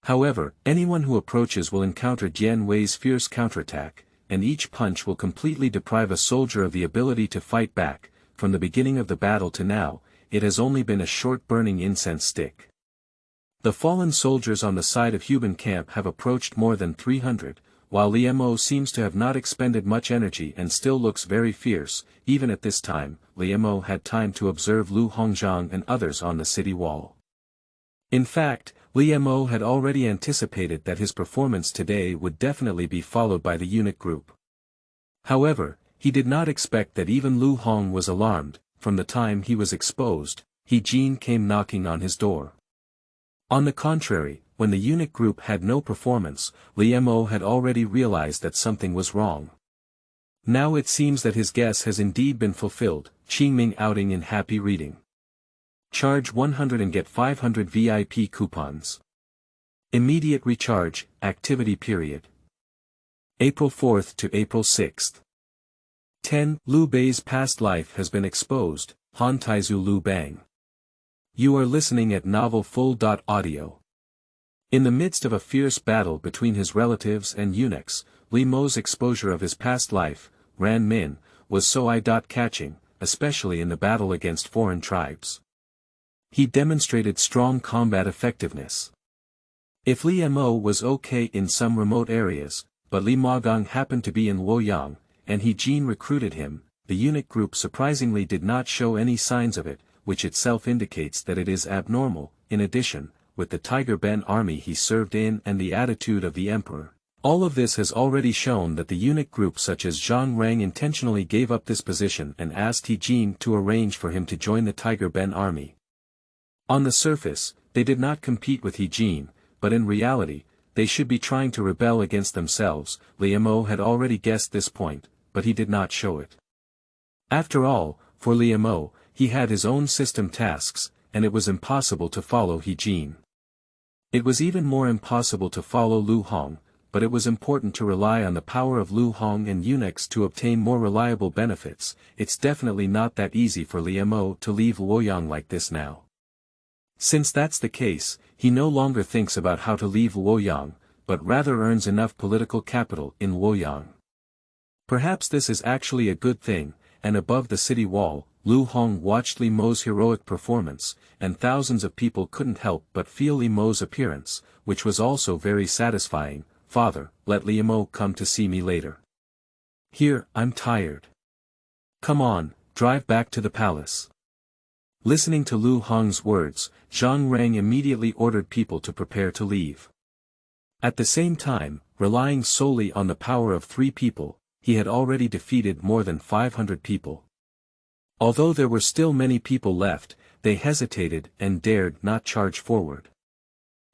However, anyone who approaches will encounter Dian Wei's fierce counterattack, and each punch will completely deprive a soldier of the ability to fight back. From the beginning of the battle to now, it has only been a short burning incense stick. The fallen soldiers on the side of Huben camp have approached more than 300, while Li Mo seems to have not expended much energy and still looks very fierce. Even at this time, Li Mo had time to observe Lu Hongzhang and others on the city wall. In fact, Li Mo had already anticipated that his performance today would definitely be followed by the eunuch group. However, he did not expect that even Lu Hong was alarmed. From the time he was exposed, He Jin came knocking on his door. On the contrary, when the eunuch group had no performance, Li Mo had already realized that something was wrong. Now it seems that his guess has indeed been fulfilled. Qingming outing in happy reading. Charge 100 and get 500 VIP coupons. Immediate recharge, activity period. April 4th to April 6th. 10. Liu Bei's past life has been exposed. Han Taizu Liu Bang. You are listening at Novel Full.audio. In the midst of a fierce battle between his relatives and eunuchs, Li Mo's exposure of his past life, Ran Min, was so eye-catching, especially in the battle against foreign tribes. He demonstrated strong combat effectiveness. If Li Mo was okay in some remote areas, but Li Magang happened to be in Luoyang, and He Jin recruited him, the eunuch group surprisingly did not show any signs of it, which itself indicates that it is abnormal. In addition, with the Tiger Ben army he served in and the attitude of the emperor, all of this has already shown that the eunuch group such as Zhang Rang intentionally gave up this position and asked He Jin to arrange for him to join the Tiger Ben army. On the surface, they did not compete with He Jin, but in reality, they should be trying to rebel against themselves. Li Mo had already guessed this point, but he did not show it. After all, for Li Mo, he had his own system tasks, and it was impossible to follow He Jin. It was even more impossible to follow Lu Hong, but it was important to rely on the power of Lu Hong and eunuchs to obtain more reliable benefits. It's definitely not that easy for Li Mo to leave Luoyang like this now. Since that's the case, he no longer thinks about how to leave Luoyang, but rather earns enough political capital in Luoyang. Perhaps this is actually a good thing, and above the city wall, Lu Hong watched Li Mo's heroic performance, and thousands of people couldn't help but feel Li Mo's appearance, which was also very satisfying. Father, let Li Mo come to see me later. Here, I'm tired. Come on, drive back to the palace. Listening to Lu Hong's words, Zhang Rang immediately ordered people to prepare to leave. At the same time, relying solely on the power of 3 people, he had already defeated more than 500 people. Although there were still many people left, they hesitated and dared not charge forward.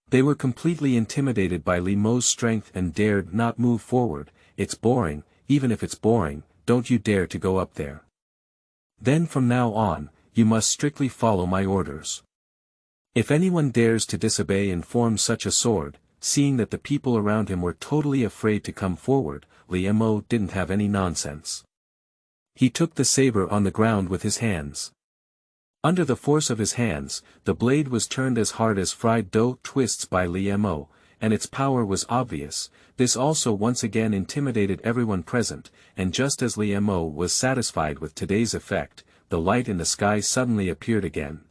They were completely intimidated by Li Mo's strength and dared not move forward. It's boring, even if it's boring, don't you dare to go up there. Then from now on, you must strictly follow my orders. If anyone dares to disobey and form such a sword, seeing that the people around him were totally afraid to come forward, Li Mo didn't have any nonsense. He took the saber on the ground with his hands. Under the force of his hands, the blade was turned as hard as fried dough twists by Li Mo, and its power was obvious. This also once again intimidated everyone present, and just as Li Mo was satisfied with today's effect, the light in the sky suddenly appeared again.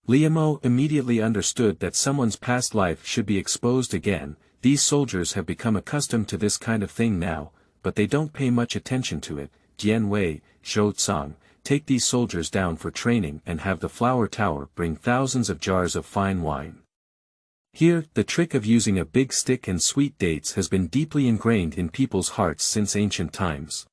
Li Mo immediately understood that someone's past life should be exposed again. These soldiers have become accustomed to this kind of thing now, but they don't pay much attention to it. Jian Wei, Zhou Tsang, take these soldiers down for training and have the flower tower bring thousands of jars of fine wine. Here, the trick of using a big stick and sweet dates has been deeply ingrained in people's hearts since ancient times.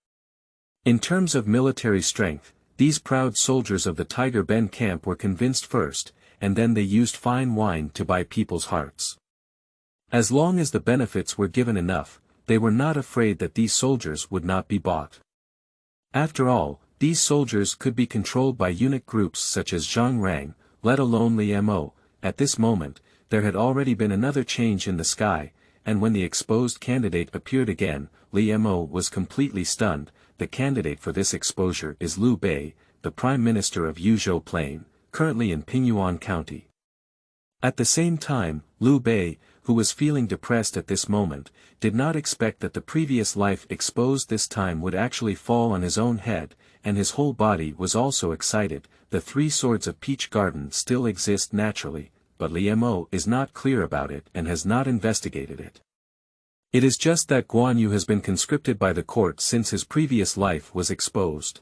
In terms of military strength, these proud soldiers of the Tiger Ben camp were convinced first, and then they used fine wine to buy people's hearts. As long as the benefits were given enough, they were not afraid that these soldiers would not be bought. After all, these soldiers could be controlled by eunuch groups such as Zhang Rang, let alone Li Mo. At this moment, there had already been another change in the sky, and when the exposed candidate appeared again, Li Mo was completely stunned. The candidate for this exposure is Liu Bei, the Prime Minister of Yuzhou Plain, currently in Pingyuan County. At the same time, Liu Bei, who was feeling depressed at this moment, did not expect that the previous life exposed this time would actually fall on his own head, and his whole body was also excited. The 3 swords of Peach Garden still exist naturally, but Li Mo is not clear about it and has not investigated it. It is just that Guan Yu has been conscripted by the court since his previous life was exposed.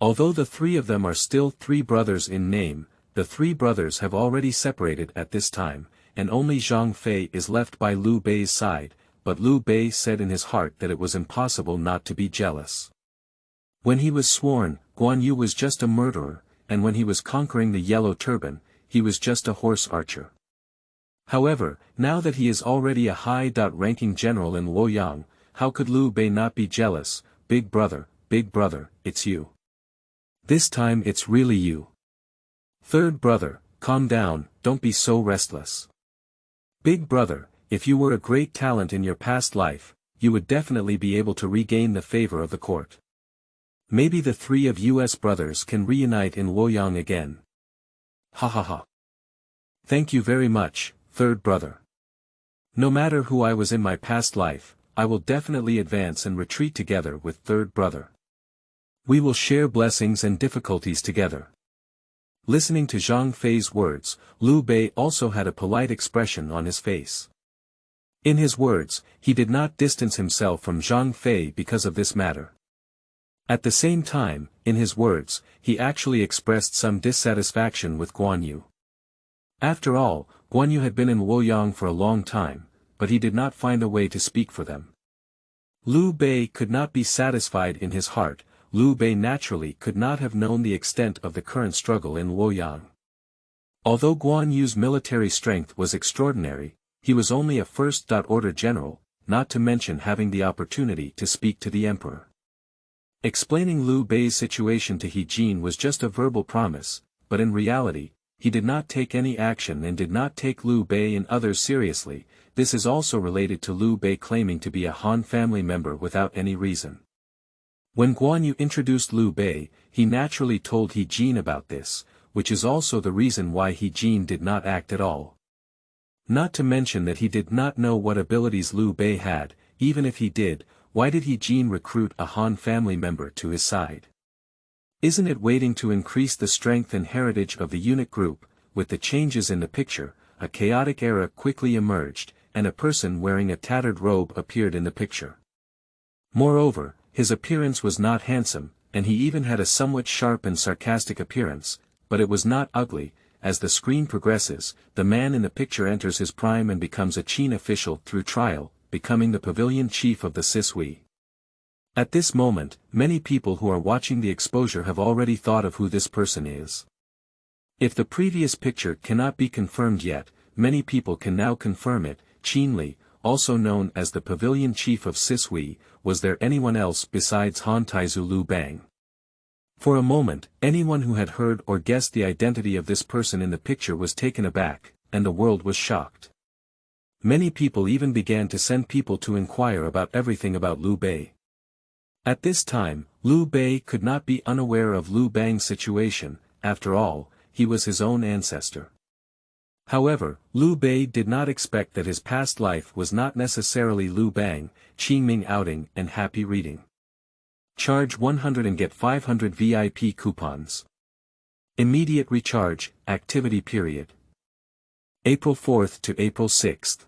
Although the 3 of them are still 3 brothers in name, the 3 brothers have already separated at this time, and only Zhang Fei is left by Liu Bei's side, but Liu Bei said in his heart that it was impossible not to be jealous. When he was sworn, Guan Yu was just a murderer, and when he was conquering the Yellow Turban, he was just a horse archer. However, now that he is already a high-ranking general in Luoyang, how could Liu Bei not be jealous? Big brother, it's you. This time it's really you. Third brother, calm down, don't be so restless. Big brother, if you were a great talent in your past life, you would definitely be able to regain the favor of the court. Maybe the 3 of US brothers can reunite in Luoyang again. Ha ha ha. Thank you very much, third brother. No matter who I was in my past life, I will definitely advance and retreat together with third brother. We will share blessings and difficulties together. Listening to Zhang Fei's words, Liu Bei also had a polite expression on his face. In his words, he did not distance himself from Zhang Fei because of this matter. At the same time, in his words, he actually expressed some dissatisfaction with Guan Yu. After all, Guan Yu had been in Luoyang for a long time, but he did not find a way to speak for them. Liu Bei could not be satisfied in his heart. Liu Bei naturally could not have known the extent of the current struggle in Luoyang. Although Guan Yu's military strength was extraordinary, he was only a first-order general, not to mention having the opportunity to speak to the emperor. Explaining Liu Bei's situation to He Jin was just a verbal promise, but in reality, he did not take any action and did not take Liu Bei and others seriously. This is also related to Liu Bei claiming to be a Han family member without any reason. When Guan Yu introduced Liu Bei, he naturally told He Jin about this, which is also the reason why He Jin did not act at all. Not to mention that he did not know what abilities Liu Bei had. Even if he did, why did He Jin recruit a Han family member to his side? Isn't it waiting to increase the strength and heritage of the unit group? With the changes in the picture, a chaotic era quickly emerged, and a person wearing a tattered robe appeared in the picture. Moreover, his appearance was not handsome, and he even had a somewhat sharp and sarcastic appearance, but it was not ugly. As the screen progresses, the man in the picture enters his prime and becomes a Qin official through trial, becoming the pavilion chief of the Sisui. At this moment, many people who are watching the exposure have already thought of who this person is. If the previous picture cannot be confirmed yet, many people can now confirm it. Qin Li, also known as the pavilion chief of Sisui, was there anyone else besides Han Taizu Lu Bang? For a moment, anyone who had heard or guessed the identity of this person in the picture was taken aback, and the world was shocked. Many people even began to send people to inquire about everything about Liu Bei. At this time, Liu Bei could not be unaware of Liu Bang's situation. After all, he was his own ancestor. However, Liu Bei did not expect that his past life was not necessarily Liu Bang. Qingming outing and happy reading. Charge 100 and get 500 VIP coupons. Immediate recharge, activity period. April 4th to April 6th.